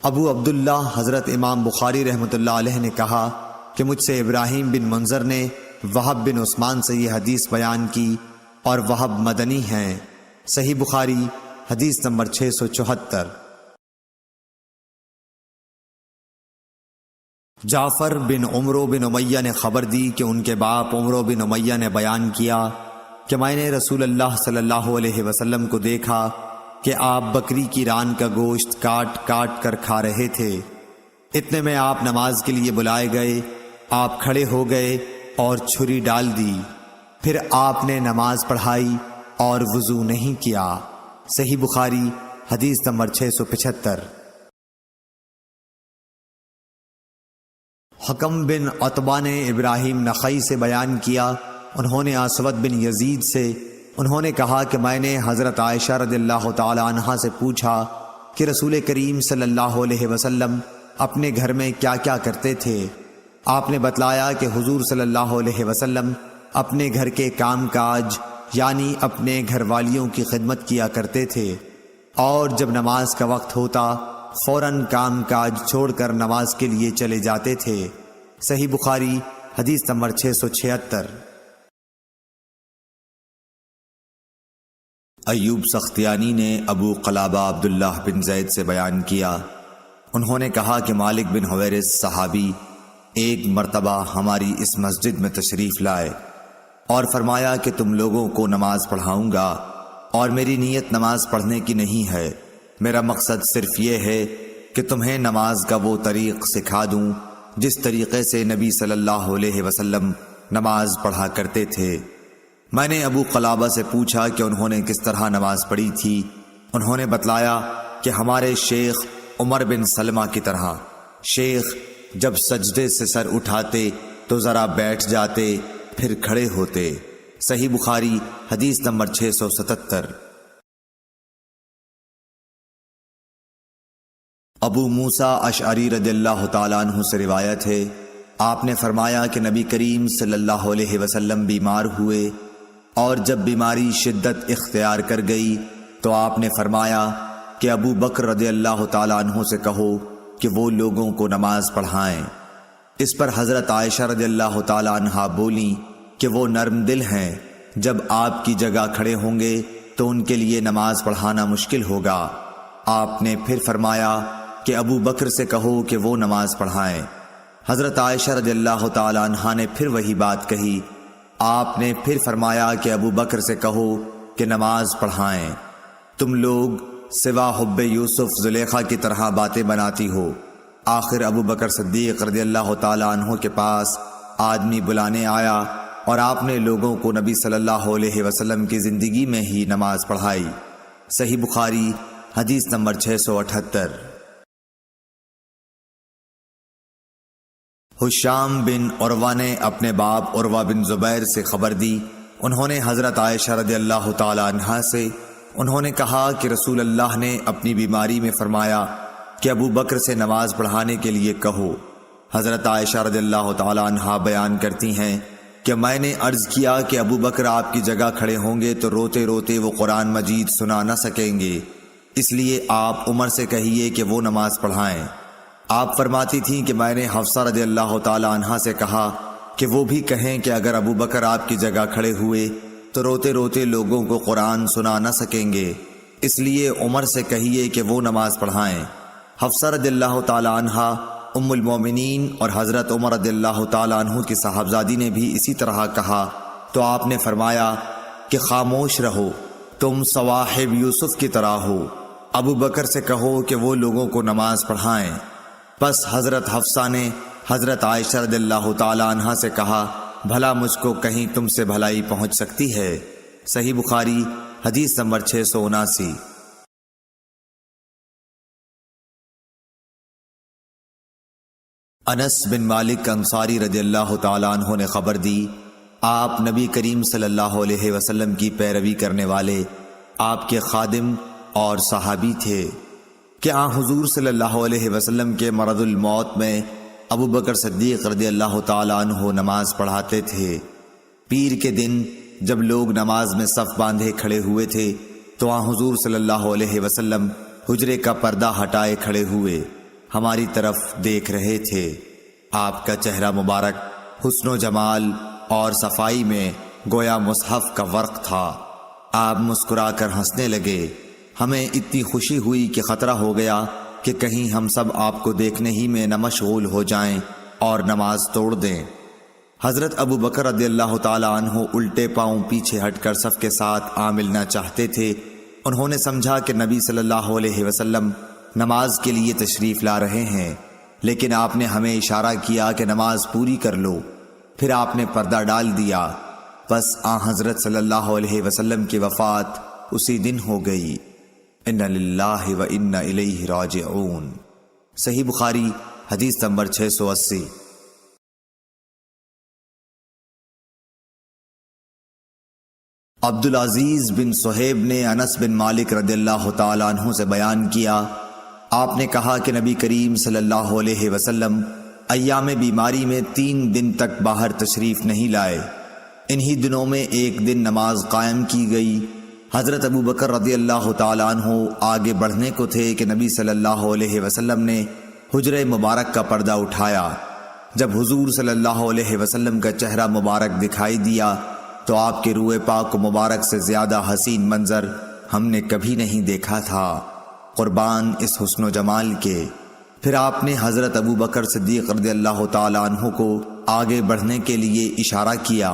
A: ابو عبداللہ حضرت امام بخاری رحمۃ اللہ علیہ نے کہا کہ مجھ سے ابراہیم بن منظر نے وہب بن عثمان سے یہ حدیث بیان کی، اور وہب مدنی ہیں۔ صحیح بخاری حدیث نمبر 674۔ جعفر بن عمرو بن امیہ نے خبر دی کہ ان کے باپ عمرو بن امیہ نے بیان کیا کہ میں نے رسول اللہ صلی اللہ علیہ وسلم کو دیکھا کہ آپ بکری کی ران کا گوشت کاٹ کاٹ کر کھا رہے تھے۔ اتنے میں آپ نماز کے لیے بلائے گئے، آپ کھڑے ہو گئے اور چھری ڈال دی، پھر آپ نے نماز پڑھائی اور وضو نہیں کیا۔ صحیح بخاری حدیث نمبر 675۔ حکم بن عتبہ نے ابراہیم نخعی سے بیان کیا، انہوں نے اسود بن یزید سے، انہوں نے کہا کہ میں نے حضرت عائشہ رضی اللہ تعالی عنہا سے پوچھا کہ رسول کریم صلی اللہ علیہ وسلم اپنے گھر میں کیا کیا کرتے تھے۔ آپ نے بتلایا کہ حضور صلی اللہ علیہ وسلم اپنے گھر کے کام کاج یعنی اپنے گھر والیوں کی خدمت کیا کرتے تھے، اور جب نماز کا وقت ہوتا فوراً کام کاج چھوڑ کر نماز کے لیے چلے جاتے تھے۔ صحیح بخاری حدیث نمبر 676۔ ایوب سختیانی نے ابو قلابہ عبداللہ بن زید سے بیان کیا، انہوں نے کہا کہ مالک بن حویرث صحابی ایک مرتبہ ہماری اس مسجد میں تشریف لائے اور فرمایا کہ تم لوگوں کو نماز پڑھاؤں گا، اور میری نیت نماز پڑھنے کی نہیں ہے، میرا مقصد صرف یہ ہے کہ تمہیں نماز کا وہ طریق سکھا دوں جس طریقے سے نبی صلی اللہ علیہ وسلم نماز پڑھا کرتے تھے۔ میں نے ابو قلابہ سے پوچھا کہ انہوں نے کس طرح نماز پڑھی تھی۔ انہوں نے بتلایا کہ ہمارے شیخ عمر بن سلمہ کی طرح، شیخ جب سجدے سے سر اٹھاتے تو ذرا بیٹھ جاتے پھر کھڑے ہوتے۔ صحیح بخاری حدیث نمبر 677۔ ابو موسیٰ اشعری رضی اللہ تعالیٰ عنہ سے روایت ہے، آپ نے فرمایا کہ نبی کریم صلی اللہ علیہ وسلم بیمار ہوئے، اور جب بیماری شدت اختیار کر گئی تو آپ نے فرمایا کہ ابو بکر رضی اللہ تعالیٰ عنہ سے کہو کہ وہ لوگوں کو نماز پڑھائیں۔ اس پر حضرت عائشہ رضی اللہ تعالیٰ عنہ بولیں کہ وہ نرم دل ہیں، جب آپ کی جگہ کھڑے ہوں گے تو ان کے لیے نماز پڑھانا مشکل ہوگا۔ آپ نے پھر فرمایا کہ ابو بکر سے کہو کہ وہ نماز پڑھائیں۔ حضرت عائشہ رضی اللہ تعالیٰ عنہا نے پھر وہی بات کہی۔ آپ نے پھر فرمایا کہ ابو بکر سے کہو کہ نماز پڑھائیں۔ تم لوگ سوا حب یوسف زلیخا کی طرح باتیں بناتی ہو۔ آخر ابو بکر صدیق رضی اللہ تعالیٰ عنہ کے پاس آدمی بلانے آیا، اور آپ نے لوگوں کو نبی صلی اللہ علیہ وسلم کی زندگی میں ہی نماز پڑھائی۔ صحیح بخاری حدیث نمبر 678۔ حشام بن عروہ نے اپنے باپ عروہ بن زبیر سے خبر دی، انہوں نے حضرت عائشہ رضی اللہ تعالی عنہا سے، انہوں نے کہا کہ رسول اللہ نے اپنی بیماری میں فرمایا کہ ابو بکر سے نماز پڑھانے کے لیے کہو۔ حضرت عائشہ رضی اللہ تعالی عنہا بیان کرتی ہیں کہ میں نے عرض کیا کہ ابو بکر آپ کی جگہ کھڑے ہوں گے تو روتے روتے وہ قرآن مجید سنا نہ سکیں گے، اس لیے آپ عمر سے کہیے کہ وہ نماز پڑھائیں۔ آپ فرماتی تھیں کہ میں نے حفصہ رضی اللہ تعالی عنہا سے کہا کہ وہ بھی کہیں کہ اگر ابو بکر آپ کی جگہ کھڑے ہوئے تو روتے روتے لوگوں کو قرآن سنا نہ سکیں گے، اس لیے عمر سے کہیے کہ وہ نماز پڑھائیں۔ حفصہ رضی اللہ تعالی عنہا ام المومنین اور حضرت عمر رضی اللہ تعالی عنہ کی صاحبزادی نے بھی اسی طرح کہا، تو آپ نے فرمایا کہ خاموش رہو، تم صواحب یوسف کی طرح ہو، ابو بکر سے کہو کہ وہ لوگوں کو نماز پڑھائیں۔ پس حضرت حفصہ نے حضرت عائشہ رضی اللہ تعالی عنہا سے کہا، بھلا مجھ کو کہیں تم سے بھلائی پہنچ سکتی ہے؟ صحیح بخاری حدیث نمبر 679۔ انس بن مالک انصاری رضی اللہ تعالیٰ عنہ نے خبر دی، آپ نبی کریم صلی اللہ علیہ وسلم کی پیروی کرنے والے آپ کے خادم اور صحابی تھے کہ حضور صلی اللہ علیہ وسلم کے مرض الموت میں ابو بکر صدیق رضی اللہ تعالیٰ عنہ نماز پڑھاتے تھے۔ پیر کے دن جب لوگ نماز میں صف باندھے کھڑے ہوئے تھے تو حضور صلی اللہ علیہ وسلم حجرے کا پردہ ہٹائے کھڑے ہوئے ہماری طرف دیکھ رہے تھے۔ آپ کا چہرہ مبارک حسن و جمال اور صفائی میں گویا مصحف کا ورق تھا۔ آپ مسکرا کر ہنسنے لگے۔ ہمیں اتنی خوشی ہوئی کہ خطرہ ہو گیا کہ کہیں ہم سب آپ کو دیکھنے ہی میں نہ مشغول ہو جائیں اور نماز توڑ دیں۔ حضرت ابو بکر رضی اللہ تعالیٰ عنہ الٹے پاؤں پیچھے ہٹ کر صف کے ساتھ ملنا چاہتے تھے۔ انہوں نے سمجھا کہ نبی صلی اللہ علیہ وسلم نماز کے لیے تشریف لا رہے ہیں، لیکن آپ نے ہمیں اشارہ کیا کہ نماز پوری کر لو۔ پھر آپ نے پردہ ڈال دیا۔ بس حضرت صلی اللہ علیہ وسلم کی وفات اسی دن ہو گئی۔ انا للہ و انا الیہ راجعون۔ صحیح بخاری حدیث نمبر 680۔ عبدالعزیز بن صہیب نے انس بن مالک رضی اللہ تعالیٰ عنہ سے بیان کیا، آپ نے کہا کہ نبی کریم صلی اللہ علیہ وسلم ایام بیماری میں 3 دن تک باہر تشریف نہیں لائے۔ انہی دنوں میں ایک دن نماز قائم کی گئی۔ حضرت ابو بکر رضی اللہ تعالیٰ عنہ آگے بڑھنے کو تھے کہ نبی صلی اللہ علیہ وسلم نے حجرہ مبارک کا پردہ اٹھایا۔ جب حضور صلی اللہ علیہ وسلم کا چہرہ مبارک دکھائی دیا تو آپ کے روئے پاک و مبارک سے زیادہ حسین منظر ہم نے کبھی نہیں دیکھا تھا، قربان اس حسن و جمال کے۔ پھر آپ نے حضرت ابو بکر صدیق رضی اللہ تعالیٰ عنہ کو آگے بڑھنے کے لیے اشارہ کیا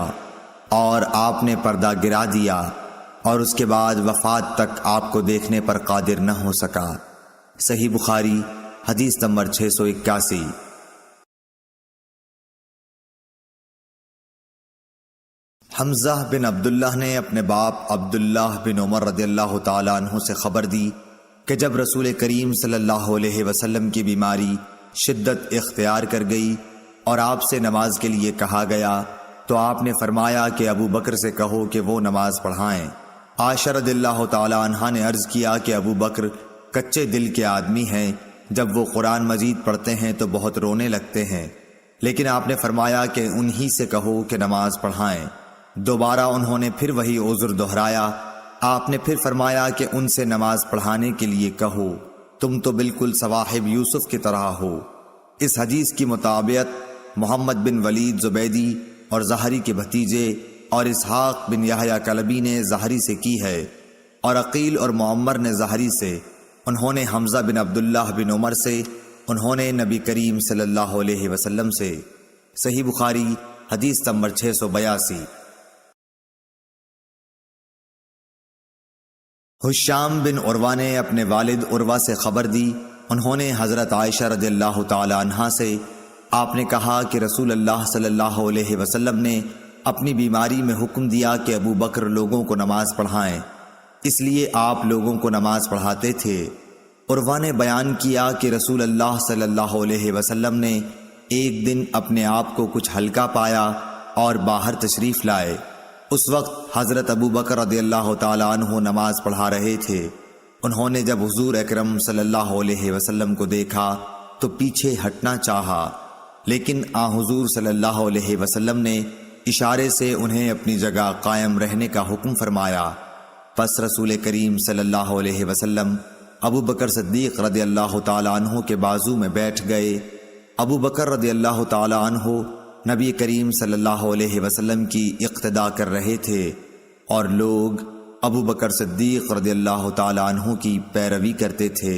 A: اور آپ نے پردہ گرا دیا، اور اس کے بعد وفات تک آپ کو دیکھنے پر قادر نہ ہو سکا۔ صحیح بخاری حدیث نمبر 681۔ حمزہ بن عبداللہ نے اپنے باپ عبداللہ بن عمر رضی اللہ تعالیٰ عنہ سے خبر دی کہ جب رسول کریم صلی اللہ علیہ وسلم کی بیماری شدت اختیار کر گئی اور آپ سے نماز کے لیے کہا گیا تو آپ نے فرمایا کہ ابو بکر سے کہو کہ وہ نماز پڑھائیں۔ عائشہ رضی اللہ تعالیٰ عنہا نے عرض کیا کہ ابو بکر کچے دل کے آدمی ہیں، جب وہ قرآن مجید پڑھتے ہیں تو بہت رونے لگتے ہیں، لیکن آپ نے فرمایا کہ انہی سے کہو کہ نماز پڑھائیں۔ دوبارہ انہوں نے پھر وہی عذر دہرایا۔ آپ نے پھر فرمایا کہ ان سے نماز پڑھانے کے لیے کہو، تم تو بالکل صواحب یوسف کی طرح ہو۔ اس حدیث کی مطابقت محمد بن ولید زبیدی اور زہری کے بھتیجے اور اسحاق بن یحییٰ کلبی نے زہری سے کی ہے، اور عقیل اور معمر نے زہری سے، انہوں نے حمزہ بن عبداللہ بن عمر سے، انہوں نے نبی کریم صلی اللہ علیہ وسلم سے۔ صحیح بخاری حدیث نمبر 682۔ حشام بن عروہ نے اپنے والد عروہ سے خبر دی، انہوں نے حضرت عائشہ رضی اللہ تعالی عنہا سے، آپ نے کہا کہ رسول اللہ صلی اللہ علیہ وسلم نے اپنی بیماری میں حکم دیا کہ ابو بکر لوگوں کو نماز پڑھائیں، اس لیے آپ لوگوں کو نماز پڑھاتے تھے۔ عروہ نے بیان کیا کہ رسول اللہ صلی اللہ علیہ وسلم نے ایک دن اپنے آپ کو کچھ ہلکا پایا اور باہر تشریف لائے۔ اس وقت حضرت ابو بکر رضی اللہ تعالیٰ عنہ نماز پڑھا رہے تھے۔ انہوں نے جب حضور اکرم صلی اللہ علیہ وسلم کو دیکھا تو پیچھے ہٹنا چاہا، لیکن حضور صلی اللہ علیہ وسلم نے اشارے سے انہیں اپنی جگہ قائم رہنے کا حکم فرمایا۔ پس رسول کریم صلی اللہ علیہ وسلم ابو بکر صدیق رضی اللہ تعالیٰ عنہ کے بازو میں بیٹھ گئے۔ ابو بکر رضی اللہ تعالیٰ عنہ نبی کریم صلی اللہ علیہ وسلم کی اقتدا کر رہے تھے، اور لوگ ابو بکر صدیق رضی اللہ تعالیٰ عنہ کی پیروی کرتے تھے۔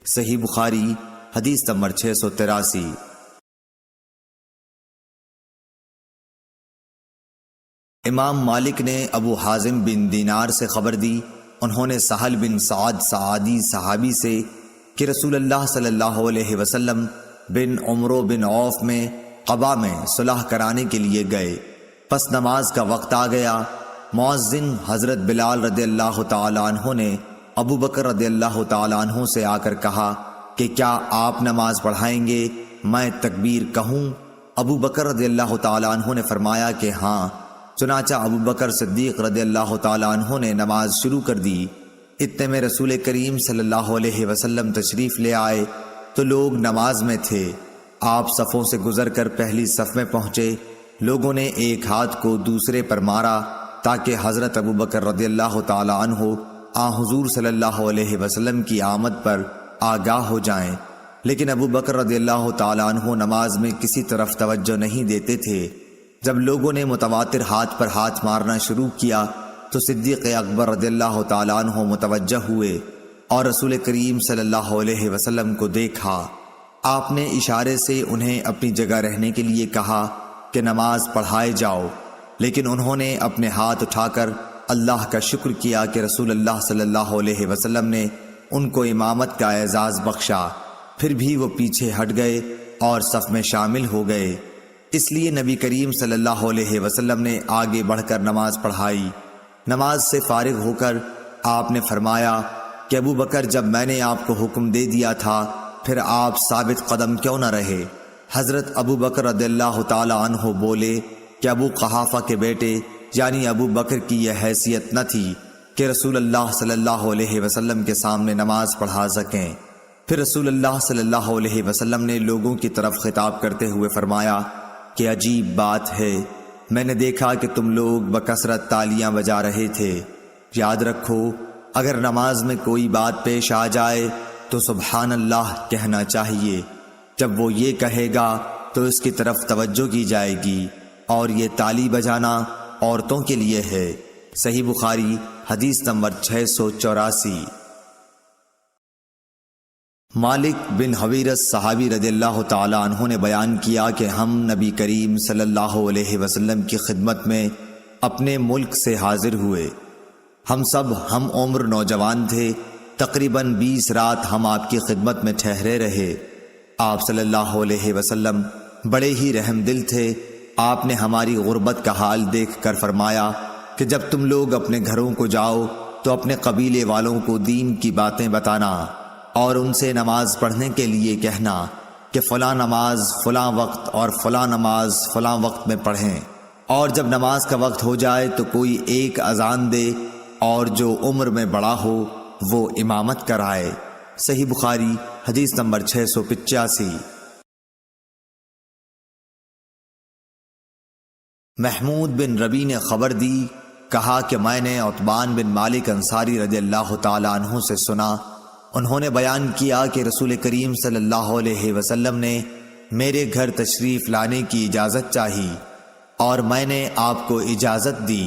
A: صحیح بخاری حدیث نمبر 683۔ امام مالک نے ابو حازم بن دینار سے خبر دی، انہوں نے سہل بن سعد سعادی صحابی سے کہ رسول اللہ صلی اللہ علیہ وسلم بن عمرو بن عوف میں قبا میں صلح کرانے کے لیے گئے۔ پس نماز کا وقت آ گیا۔ مؤذن حضرت بلال رضی اللہ تعالی عنہ نے ابو بکر رضی اللہ تعالی عنہ سے آ کر کہا کہ کیا آپ نماز پڑھائیں گے؟ میں تکبیر کہوں؟ ابو بکر رضی اللہ تعالیٰ عنہ نے فرمایا کہ ہاں۔ چنانچہ ابو بکر صدیق رضی اللہ تعالیٰ عنہ نے نماز شروع کر دی۔ اتنے میں رسول کریم صلی اللہ علیہ وسلم تشریف لے آئے تو لوگ نماز میں تھے۔ آپ صفوں سے گزر کر پہلی صف میں پہنچے۔ لوگوں نے ایک ہاتھ کو دوسرے پر مارا تاکہ حضرت ابو بکر رضی اللہ تعالیٰ عنہ حضور صلی اللہ علیہ وسلم کی آمد پر آگاہ ہو جائیں، لیکن ابو بکر رضی اللہ تعالیٰ عنہ نماز میں کسی طرف توجہ نہیں دیتے تھے۔ جب لوگوں نے متواتر ہاتھ پر ہاتھ مارنا شروع کیا تو صدیق اکبر رضی اللہ تعالیٰ عنہ متوجہ ہوئے اور رسول کریم صلی اللہ علیہ وسلم کو دیکھا۔ آپ نے اشارے سے انہیں اپنی جگہ رہنے کے لیے کہا کہ نماز پڑھائے جاؤ، لیکن انہوں نے اپنے ہاتھ اٹھا کر اللہ کا شکر کیا کہ رسول اللہ صلی اللہ علیہ وسلم نے ان کو امامت کا اعزاز بخشا۔ پھر بھی وہ پیچھے ہٹ گئے اور صف میں شامل ہو گئے۔ اس لیے نبی کریم صلی اللہ علیہ وسلم نے آگے بڑھ کر نماز پڑھائی۔ نماز سے فارغ ہو کر آپ نے فرمایا کہ ابو بکر، جب میں نے آپ کو حکم دے دیا تھا پھر آپ ثابت قدم کیوں نہ رہے؟ حضرت ابو بکر رضی اللہ تعالی عنہ بولے کہ ابو قحافہ کے بیٹے یعنی ابو بکر کی یہ حیثیت نہ تھی کہ رسول اللہ صلی اللہ علیہ وسلم کے سامنے نماز پڑھا سکیں۔ پھر رسول اللہ صلی اللہ علیہ وسلم نے لوگوں کی طرف خطاب کرتے ہوئے فرمایا کہ عجیب بات ہے، میں نے دیکھا کہ تم لوگ بکثرت تالیاں بجا رہے تھے۔ یاد رکھو، اگر نماز میں کوئی بات پیش آ جائے تو سبحان اللہ کہنا چاہیے۔ جب وہ یہ کہے گا تو اس کی طرف توجہ کی جائے گی، اور یہ تالی بجانا عورتوں کے لیے ہے۔ صحیح بخاری حدیث نمبر 684۔ مالک بن حویرث صحابی رضی اللہ تعالی عنہ نے بیان کیا کہ ہم نبی کریم صلی اللہ علیہ وسلم کی خدمت میں اپنے ملک سے حاضر ہوئے۔ ہم سب ہم عمر نوجوان تھے۔ تقریباً 20 رات ہم آپ کی خدمت میں ٹھہرے رہے۔ آپ صلی اللہ علیہ وسلم بڑے ہی رحم دل تھے۔ آپ نے ہماری غربت کا حال دیکھ کر فرمایا کہ جب تم لوگ اپنے گھروں کو جاؤ تو اپنے قبیلے والوں کو دین کی باتیں بتانا اور ان سے نماز پڑھنے کے لیے کہنا کہ فلاں نماز فلاں وقت اور فلاں نماز فلاں وقت میں پڑھیں، اور جب نماز کا وقت ہو جائے تو کوئی ایک اذان دے اور جو عمر میں بڑا ہو وہ امامت کرائے۔ صحیح بخاری حدیث نمبر 685۔ محمود بن ربی نے خبر دی، کہا کہ میں نے عتبان بن مالک انصاری رضی اللہ تعالی عنہ سے سنا، انہوں نے بیان کیا کہ رسول کریم صلی اللہ علیہ وسلم نے میرے گھر تشریف لانے کی اجازت چاہی اور میں نے آپ کو اجازت دی۔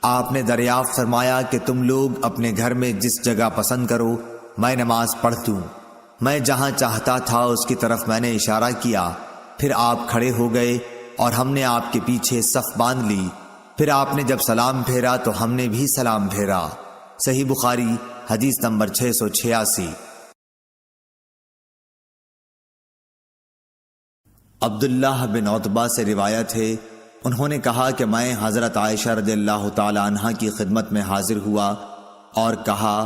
A: آپ نے دریافت فرمایا کہ تم لوگ اپنے گھر میں جس جگہ پسند کرو میں نماز پڑھ دوں۔ میں جہاں چاہتا تھا اس کی طرف میں نے اشارہ کیا، پھر آپ کھڑے ہو گئے اور ہم نے آپ کے پیچھے صف باندھ لی۔ پھر آپ نے جب سلام پھیرا تو ہم نے بھی سلام پھیرا۔ صحیح بخاری حدیث نمبر 686۔ عبداللہ بن عتبہ سے روایت ہے، انہوں نے کہا کہ میں حضرت عائشہ رضی اللہ تعالی عنہا کی خدمت میں حاضر ہوا اور کہا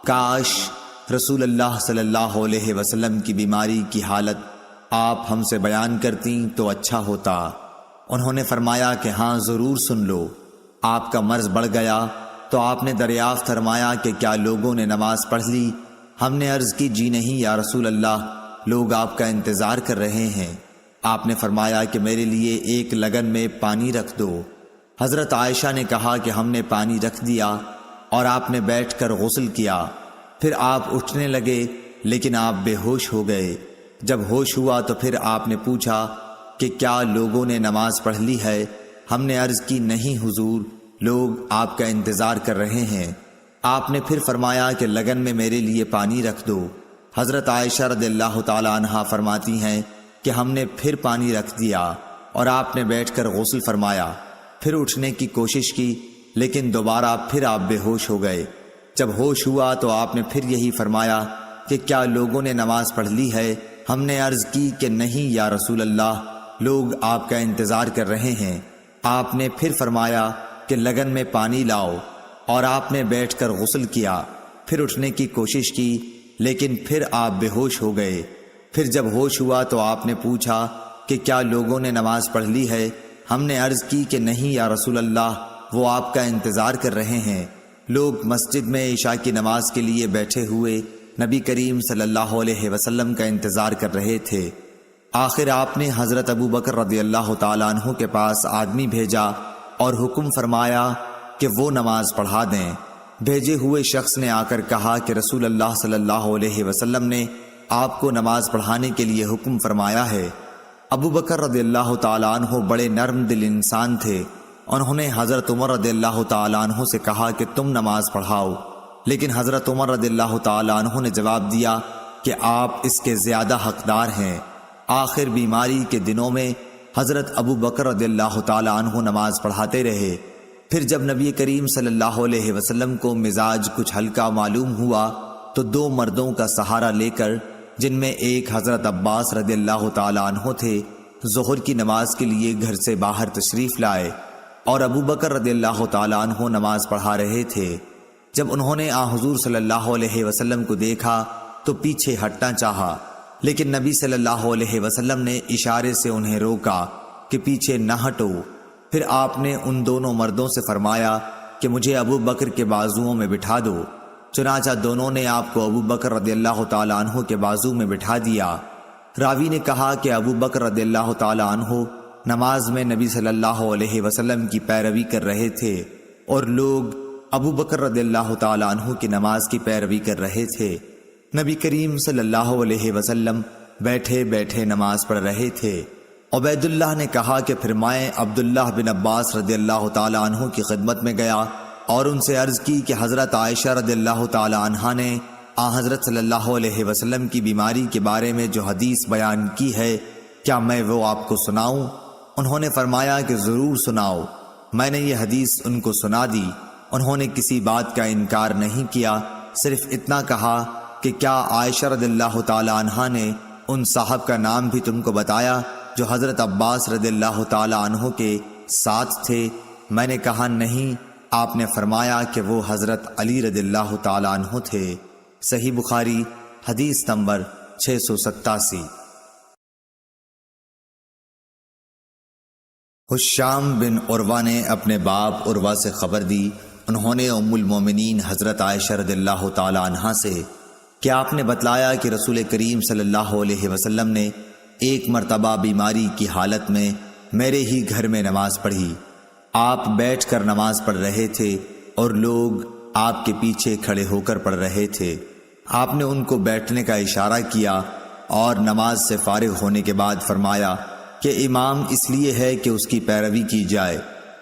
A: کاش رسول اللہ صلی اللہ علیہ وسلم کی بیماری کی حالت آپ ہم سے بیان کرتیں تو اچھا ہوتا۔ انہوں نے فرمایا کہ ہاں ضرور سن لو۔ آپ کا مرض بڑھ گیا تو آپ نے دریافت فرمایا کہ کیا لوگوں نے نماز پڑھ لی؟ ہم نے عرض کی جی نہیں یا رسول اللہ، لوگ آپ کا انتظار کر رہے ہیں۔ آپ نے فرمایا کہ میرے لیے ایک لگن میں پانی رکھ دو۔ حضرت عائشہ نے کہا کہ ہم نے پانی رکھ دیا اور آپ نے بیٹھ کر غسل کیا۔ پھر آپ اٹھنے لگے لیکن آپ بے ہوش ہو گئے۔ جب ہوش ہوا تو پھر آپ نے پوچھا کہ کیا لوگوں نے نماز پڑھ لی ہے؟ ہم نے عرض کی نہیں حضور، لوگ آپ کا انتظار کر رہے ہیں۔ آپ نے پھر فرمایا کہ لگن میں میرے لیے پانی رکھ دو۔ حضرت عائشہ رضی اللہ تعالی عنہا فرماتی ہیں کہ ہم نے پھر پانی رکھ دیا اور آپ نے بیٹھ کر غسل فرمایا، پھر اٹھنے کی کوشش کی لیکن دوبارہ پھر آپ بے ہوش ہو گئے۔ جب ہوش ہوا تو آپ نے پھر یہی فرمایا کہ کیا لوگوں نے نماز پڑھ لی ہے؟ ہم نے عرض کی کہ نہیں یا رسول اللہ، لوگ آپ کا انتظار کر رہے ہیں۔ آپ نے پھر فرمایا کہ لگن میں پانی لاؤ اور آپ نے بیٹھ کر غسل کیا، پھر اٹھنے کی کوشش کی لیکن پھر آپ بے ہوش ہو گئے۔ پھر جب ہوش ہوا تو آپ نے پوچھا کہ کیا لوگوں نے نماز پڑھ لی ہے؟ ہم نے عرض کی کہ نہیں یا رسول اللہ، وہ آپ کا انتظار کر رہے ہیں۔ لوگ مسجد میں عشاء کی نماز کے لیے بیٹھے ہوئے نبی کریم صلی اللہ علیہ وسلم کا انتظار کر رہے تھے۔ آخر آپ نے حضرت ابو بکر رضی اللہ تعالیٰ عنہ کے پاس آدمی بھیجا اور حکم فرمایا کہ وہ نماز پڑھا دیں۔ بھیجے ہوئے شخص نے آ کر کہا کہ رسول اللہ صلی اللہ علیہ وسلم نے آپ کو نماز پڑھانے کے لیے حکم فرمایا ہے۔ ابو بکر رضی اللہ تعالیٰ عنہ بڑے نرم دل انسان تھے۔ انہوں نے حضرت عمر رضی اللہ تعالیٰ عنہ سے کہا کہ تم نماز پڑھاؤ، لیکن حضرت عمر رضی اللہ تعالیٰ عنہ نے جواب دیا کہ آپ اس کے زیادہ حقدار ہیں۔ آخر بیماری کے دنوں میں حضرت ابو بکر رضی اللہ تعالیٰ عنہ نماز پڑھاتے رہے۔ پھر جب نبی کریم صلی اللہ علیہ وسلم کو مزاج کچھ ہلکا معلوم ہوا تو دو مردوں کا سہارا لے کر، جن میں ایک حضرت عباس رضی اللہ تعالیٰ عنہ تھے، ظہر کی نماز کے لیے گھر سے باہر تشریف لائے اور ابو بکر رضی اللہ تعالیٰ عنہ نماز پڑھا رہے تھے۔ جب انہوں نے حضور صلی اللہ علیہ وسلم کو دیکھا تو پیچھے ہٹنا چاہا، لیکن نبی صلی اللہ علیہ وسلم نے اشارے سے انہیں روکا کہ پیچھے نہ ہٹو۔ پھر آپ نے ان دونوں مردوں سے فرمایا کہ مجھے ابو بکر کے بازوؤں میں بٹھا دو۔ چنانچہ دونوں نے آپ کو ابو بکر رضی اللہ تعالیٰ عنہ کے بازو میں بٹھا دیا۔ راوی نے کہا کہ ابو بکر رضی اللہ تعالیٰ عنہ نماز میں نبی صلی اللہ علیہ وسلم کی پیروی کر رہے تھے اور لوگ ابو بکر رضی اللہ تعالیٰ عنہ کی نماز کی پیروی کر رہے تھے۔ نبی کریم صلی اللہ علیہ وسلم بیٹھے بیٹھے نماز پڑھ رہے تھے۔ عبید اللہ نے کہا کہ پھر میں عبداللہ بن عباس رضی اللہ تعالیٰ عنہ کی خدمت میں گیا اور ان سے عرض کی کہ حضرت عائشہ رضی اللہ تعالیٰ عنہا نے حضرت صلی اللہ علیہ وسلم کی بیماری کے بارے میں جو حدیث بیان کی ہے، کیا میں وہ آپ کو سناؤں؟ انہوں نے فرمایا کہ ضرور سناؤ۔ میں نے یہ حدیث ان کو سنا دی۔ انہوں نے کسی بات کا انکار نہیں کیا، صرف اتنا کہا کہ کیا عائشہ رضی اللہ تعالیٰ عنہا نے ان صاحب کا نام بھی تم کو بتایا جو حضرت عباس رضی اللہ تعالیٰ عنہ کے ساتھ تھے؟ میں نے کہا نہیں۔ آپ نے فرمایا کہ وہ حضرت علی رضی اللہ تعالیٰ عنہ تھے۔ صحیح بخاری حدیث نمبر 687۔ حشام بن عروہ نے اپنے باپ عروہ سے خبر دی، انہوں نے ام المومنین حضرت عائشہ رضی اللہ تعالیٰ عنہا سے کہ آپ نے بتلایا کہ رسول کریم صلی اللہ علیہ وسلم نے ایک مرتبہ بیماری کی حالت میں میرے ہی گھر میں نماز پڑھی۔ آپ بیٹھ کر نماز پڑھ رہے تھے اور لوگ آپ کے پیچھے کھڑے ہو کر پڑھ رہے تھے۔ آپ نے ان کو بیٹھنے کا اشارہ کیا اور نماز سے فارغ ہونے کے بعد فرمایا کہ امام اس لیے ہے کہ اس کی پیروی کی جائے،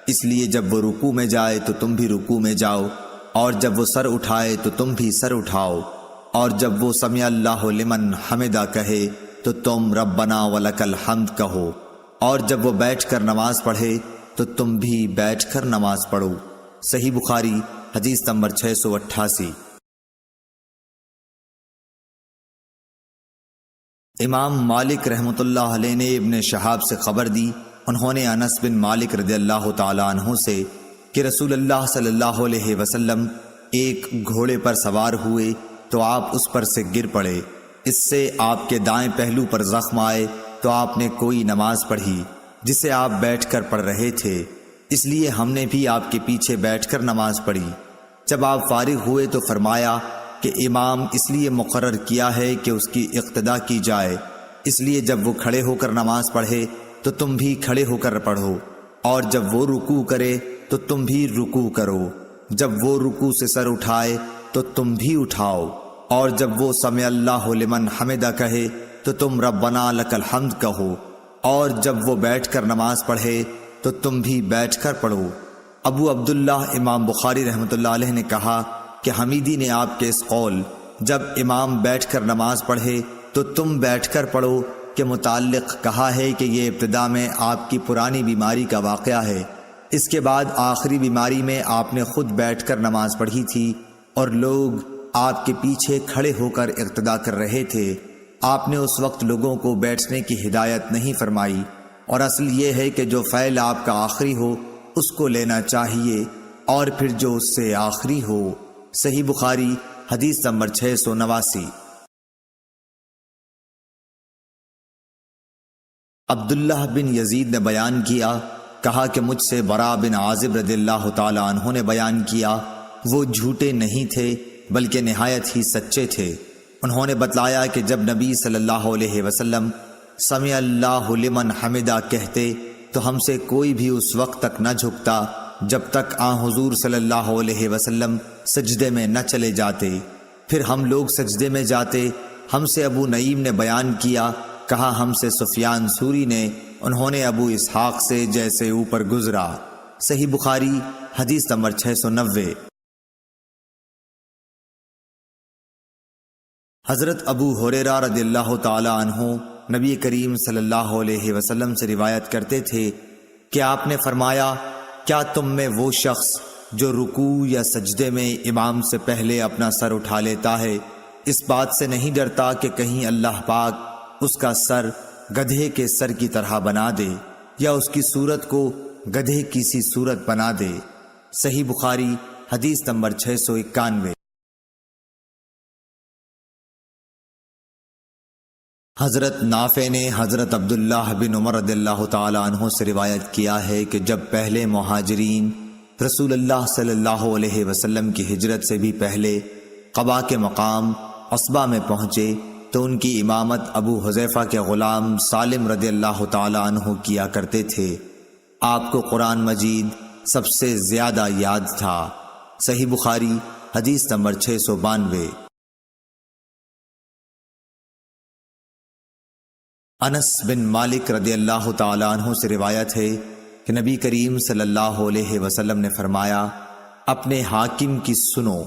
A: اس لیے جب وہ رکوع میں جائے تو تم بھی رکوع میں جاؤ، اور جب وہ سر اٹھائے تو تم بھی سر اٹھاؤ، اور جب وہ سمع اللہ لمن حمدہ کہے تو تم ربنا ولک الحمد کہو، اور جب وہ بیٹھ کر نماز پڑھے تو تم بھی بیٹھ کر نماز پڑھو۔ صحیح بخاری حدیث نمبر 688۔ امام مالک رحمۃ اللہ علیہ نے ابن شہاب سے خبر دی، انہوں نے انس بن مالک رضی اللہ تعالیٰ عنہ سے کہ رسول اللہ صلی اللہ علیہ وسلم ایک گھوڑے پر سوار ہوئے تو آپ اس پر سے گر پڑے، اس سے آپ کے دائیں پہلو پر زخم آئے تو آپ نے کوئی نماز پڑھی جسے آپ بیٹھ کر پڑھ رہے تھے، اس لیے ہم نے بھی آپ کے پیچھے بیٹھ کر نماز پڑھی۔ جب آپ فارغ ہوئے تو فرمایا کہ امام اس لیے مقرر کیا ہے کہ اس کی اقتداء کی جائے، اس لیے جب وہ کھڑے ہو کر نماز پڑھے تو تم بھی کھڑے ہو کر پڑھو، اور جب وہ رکوع کرے تو تم بھی رکوع کرو، جب وہ رکوع سے سر اٹھائے تو تم بھی اٹھاؤ، اور جب وہ سمع اللہ لمن حمدہ کہے تو تم ربنا لک الحمد کہو، اور جب وہ بیٹھ کر نماز پڑھے تو تم بھی بیٹھ کر پڑھو۔ ابو عبداللہ امام بخاری رحمۃ اللہ علیہ نے کہا کہ حمیدی نے آپ کے اس قول جب امام بیٹھ کر نماز پڑھے تو تم بیٹھ کر پڑھو کے متعلق کہا ہے کہ یہ ابتدا میں آپ کی پرانی بیماری کا واقعہ ہے، اس کے بعد آخری بیماری میں آپ نے خود بیٹھ کر نماز پڑھی تھی اور لوگ آپ کے پیچھے کھڑے ہو کر اقتداء کر رہے تھے۔ آپ نے اس وقت لوگوں کو بیٹھنے کی ہدایت نہیں فرمائی، اور اصل یہ ہے کہ جو فعل آپ کا آخری ہو اس کو لینا چاہیے، اور پھر جو اس سے آخری ہو۔ صحیح بخاری حدیث نمبر 689۔ عبداللہ بن یزید نے بیان کیا، کہا کہ مجھ سے برا بن عازب رضی اللہ تعالی عنہ نے بیان کیا، وہ جھوٹے نہیں تھے بلکہ نہایت ہی سچے تھے۔ انہوں نے بتلایا کہ جب نبی صلی اللہ علیہ وسلم سمع اللہ لمن حمدہ کہتے تو ہم سے کوئی بھی اس وقت تک نہ جھکتا جب تک حضور صلی اللہ علیہ وسلم سجدے میں نہ چلے جاتے، پھر ہم لوگ سجدے میں جاتے۔ ہم سے ابو نعیم نے بیان کیا، کہا ہم سے سفیان ثوری نے، انہوں نے ابو اسحاق سے جیسے اوپر گزرا۔ صحیح بخاری حدیث نمبر 690۔ حضرت ابو ہریرہ رضی اللہ تعالی عنہ نبی کریم صلی اللہ علیہ وسلم سے روایت کرتے تھے کہ آپ نے فرمایا، کیا تم میں وہ شخص جو رکوع یا سجدے میں امام سے پہلے اپنا سر اٹھا لیتا ہے اس بات سے نہیں ڈرتا کہ کہیں اللہ پاک اس کا سر گدھے کے سر کی طرح بنا دے یا اس کی صورت کو گدھے کی سی صورت بنا دے؟ صحیح بخاری حدیث نمبر 691۔ حضرت نافع نے حضرت عبداللہ بن عمر رضی اللہ تعالی عنہ سے روایت کیا ہے کہ جب پہلے مہاجرین رسول اللہ صلی اللہ علیہ وسلم کی ہجرت سے بھی پہلے قباء کے مقام عصبہ میں پہنچے تو ان کی امامت ابو حذیفہ کے غلام سالم رضی اللہ تعالی عنہ کیا کرتے تھے۔ آپ کو قرآن مجید سب سے زیادہ یاد تھا۔ صحیح بخاری حدیث نمبر 692۔ انس بن مالک رضی اللہ تعالی عنہ سے روایت ہے کہ نبی کریم صلی اللہ علیہ وسلم نے فرمایا، اپنے حاکم کی سنو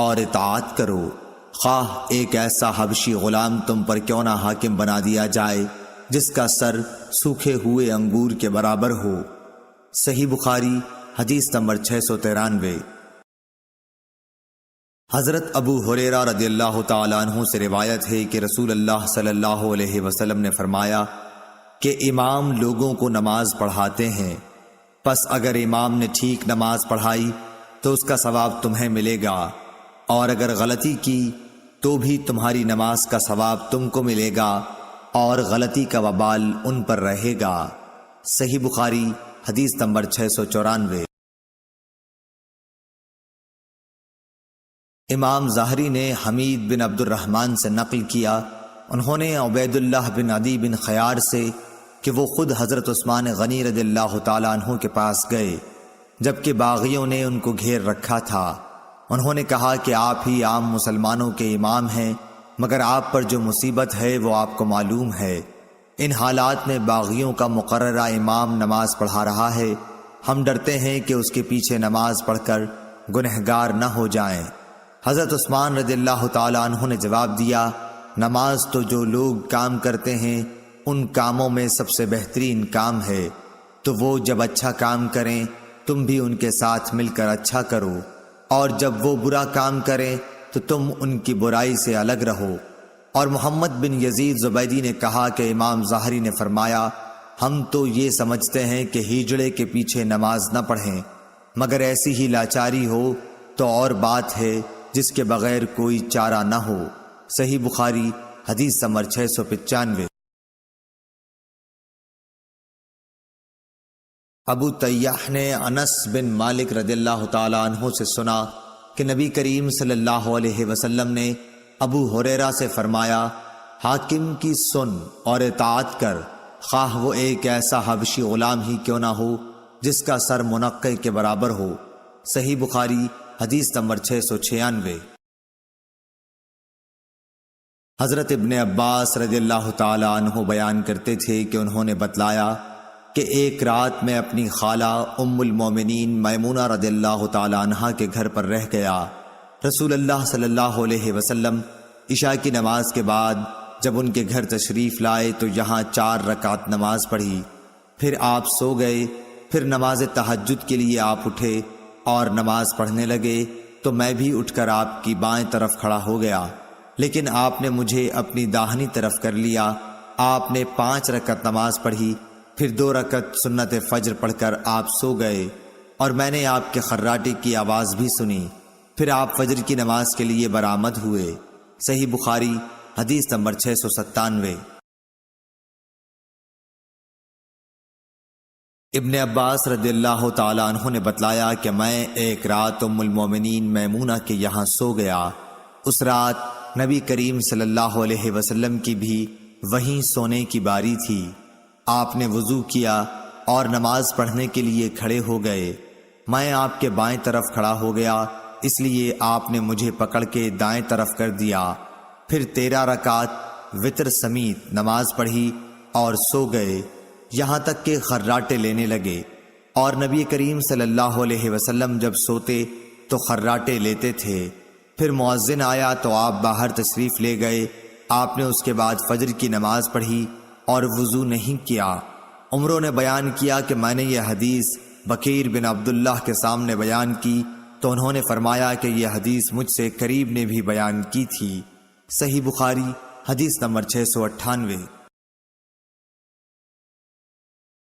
A: اور اطاعت کرو، خواہ ایک ایسا حبشی غلام تم پر کیوں نہ حاکم بنا دیا جائے جس کا سر سوکھے ہوئے انگور کے برابر ہو۔ صحیح بخاری حدیث نمبر 693۔ حضرت ابو ہریرہ رضی اللہ تعالی عنہ سے روایت ہے کہ رسول اللہ صلی اللہ علیہ وسلم نے فرمایا کہ امام لوگوں کو نماز پڑھاتے ہیں، پس اگر امام نے ٹھیک نماز پڑھائی تو اس کا ثواب تمہیں ملے گا، اور اگر غلطی کی تو بھی تمہاری نماز کا ثواب تم کو ملے گا اور غلطی کا وبال ان پر رہے گا۔ صحیح بخاری حدیث نمبر 694۔ امام ظاہری نے حمید بن عبد الرحمن سے نقل کیا، انہوں نے عبید اللہ بن عدی بن خیار سے کہ وہ خود حضرت عثمان غنی رضی اللہ تعالیٰ عنہ کے پاس گئے جبکہ باغیوں نے ان کو گھیر رکھا تھا۔ انہوں نے کہا کہ آپ ہی عام مسلمانوں کے امام ہیں، مگر آپ پر جو مصیبت ہے وہ آپ کو معلوم ہے۔ ان حالات میں باغیوں کا مقررہ امام نماز پڑھا رہا ہے، ہم ڈرتے ہیں کہ اس کے پیچھے نماز پڑھ کر گنہگار نہ ہو جائیں۔ حضرت عثمان رضی اللہ تعالیٰ عنہ نے جواب دیا، نماز تو جو لوگ کام کرتے ہیں ان کاموں میں سب سے بہترین کام ہے، تو وہ جب اچھا کام کریں تم بھی ان کے ساتھ مل کر اچھا کرو، اور جب وہ برا کام کریں تو تم ان کی برائی سے الگ رہو۔ اور محمد بن یزید زبیدی نے کہا کہ امام ظاہری نے فرمایا، ہم تو یہ سمجھتے ہیں کہ ہیجڑے کے پیچھے نماز نہ پڑھیں، مگر ایسی ہی لاچاری ہو تو اور بات ہے جس کے بغیر کوئی چارہ نہ ہو۔ صحیح بخاری حدیث نمبر 695۔ ابو طیاح نے انس بن مالک رضی اللہ تعالی عنہ سے سنا کہ نبی کریم صلی اللہ علیہ وسلم نے ابو ہریرہ سے فرمایا، حاکم کی سن اور اطاعت کر، خواہ وہ ایک ایسا حبشی غلام ہی کیوں نہ ہو جس کا سر منقع کے برابر ہو۔ صحیح بخاری حدیث نمبر 696۔ حضرت ابن عباس رضی اللہ تعالی عنہ بیان کرتے تھے کہ انہوں نے بتلایا کہ ایک رات میں اپنی خالہ ام المومنین میمونہ رضی اللہ تعالی عنہ کے گھر پر رہ گیا۔ رسول اللہ صلی اللہ علیہ وسلم عشاء کی نماز کے بعد جب ان کے گھر تشریف لائے تو یہاں 4 رکعت نماز پڑھی، پھر آپ سو گئے، پھر نماز تہجد کے لیے آپ اٹھے اور نماز پڑھنے لگے تو میں بھی اٹھ کر آپ کی بائیں طرف کھڑا ہو گیا، لیکن آپ نے مجھے اپنی داہنی طرف کر لیا۔ آپ نے 5 رکعت نماز پڑھی، پھر 2 رکعت سنت فجر پڑھ کر آپ سو گئے، اور میں نے آپ کے خراٹے کی آواز بھی سنی، پھر آپ فجر کی نماز کے لیے برآمد ہوئے۔ صحیح بخاری حدیث نمبر 697۔ ابن عباس رضی اللہ تعالیٰ عنہ نے بتلایا کہ میں ایک رات ام المومنین میمونہ کے یہاں سو گیا۔ اس رات نبی کریم صلی اللہ علیہ وسلم کی بھی وہیں سونے کی باری تھی۔ آپ نے وضو کیا اور نماز پڑھنے کے لیے کھڑے ہو گئے۔ میں آپ کے بائیں طرف کھڑا ہو گیا، اس لیے آپ نے مجھے پکڑ کے دائیں طرف کر دیا۔ پھر 13 رکعت وتر سمیت نماز پڑھی اور سو گئے، یہاں تک کہ خراٹے لینے لگے۔ اور نبی کریم صلی اللہ علیہ وسلم جب سوتے تو خراٹے لیتے تھے۔ پھر مؤذن آیا تو آپ باہر تشریف لے گئے۔ آپ نے اس کے بعد فجر کی نماز پڑھی اور وضو نہیں کیا۔ عمروں نے بیان کیا کہ میں نے یہ حدیث بکیر بن عبداللہ کے سامنے بیان کی تو انہوں نے فرمایا کہ یہ حدیث مجھ سے قریب نے بھی بیان کی تھی۔ صحیح بخاری حدیث نمبر 698۔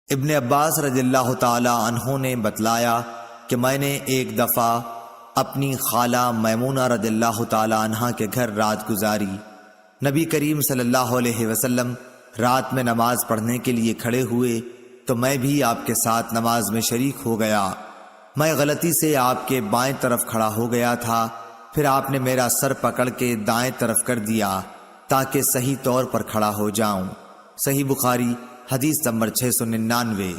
A: ابن عباس رضی اللہ تعالی عنہ نے بتلایا کہ میں نے ایک دفعہ اپنی خالہ میمونہ رضی اللہ تعالی عنہ کے گھر رات گزاری۔ نبی کریم صلی اللہ علیہ وسلم رات میں نماز پڑھنے کے لیے کھڑے ہوئے تو میں بھی آپ کے ساتھ نماز میں شریک ہو گیا۔ میں غلطی سے آپ کے بائیں طرف کھڑا ہو گیا تھا، پھر آپ نے میرا سر پکڑ کے دائیں طرف کر دیا تاکہ صحیح طور پر کھڑا ہو جاؤں۔ صحیح بخاری حدیث نمبر 699۔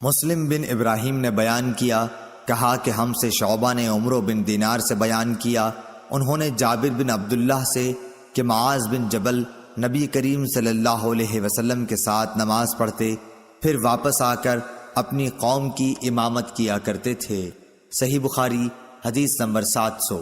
A: مسلم بن ابراہیم نے بیان کیا، کہا کہ ہم سے شعبہ نے عمرو بن دینار سے بیان کیا، انہوں نے جابر بن عبداللہ سے کہ معاذ بن جبل نبی کریم صلی اللہ علیہ وسلم کے ساتھ نماز پڑھتے پھر واپس آ کر اپنی قوم کی امامت کیا کرتے تھے۔ صحیح بخاری حدیث نمبر 700۔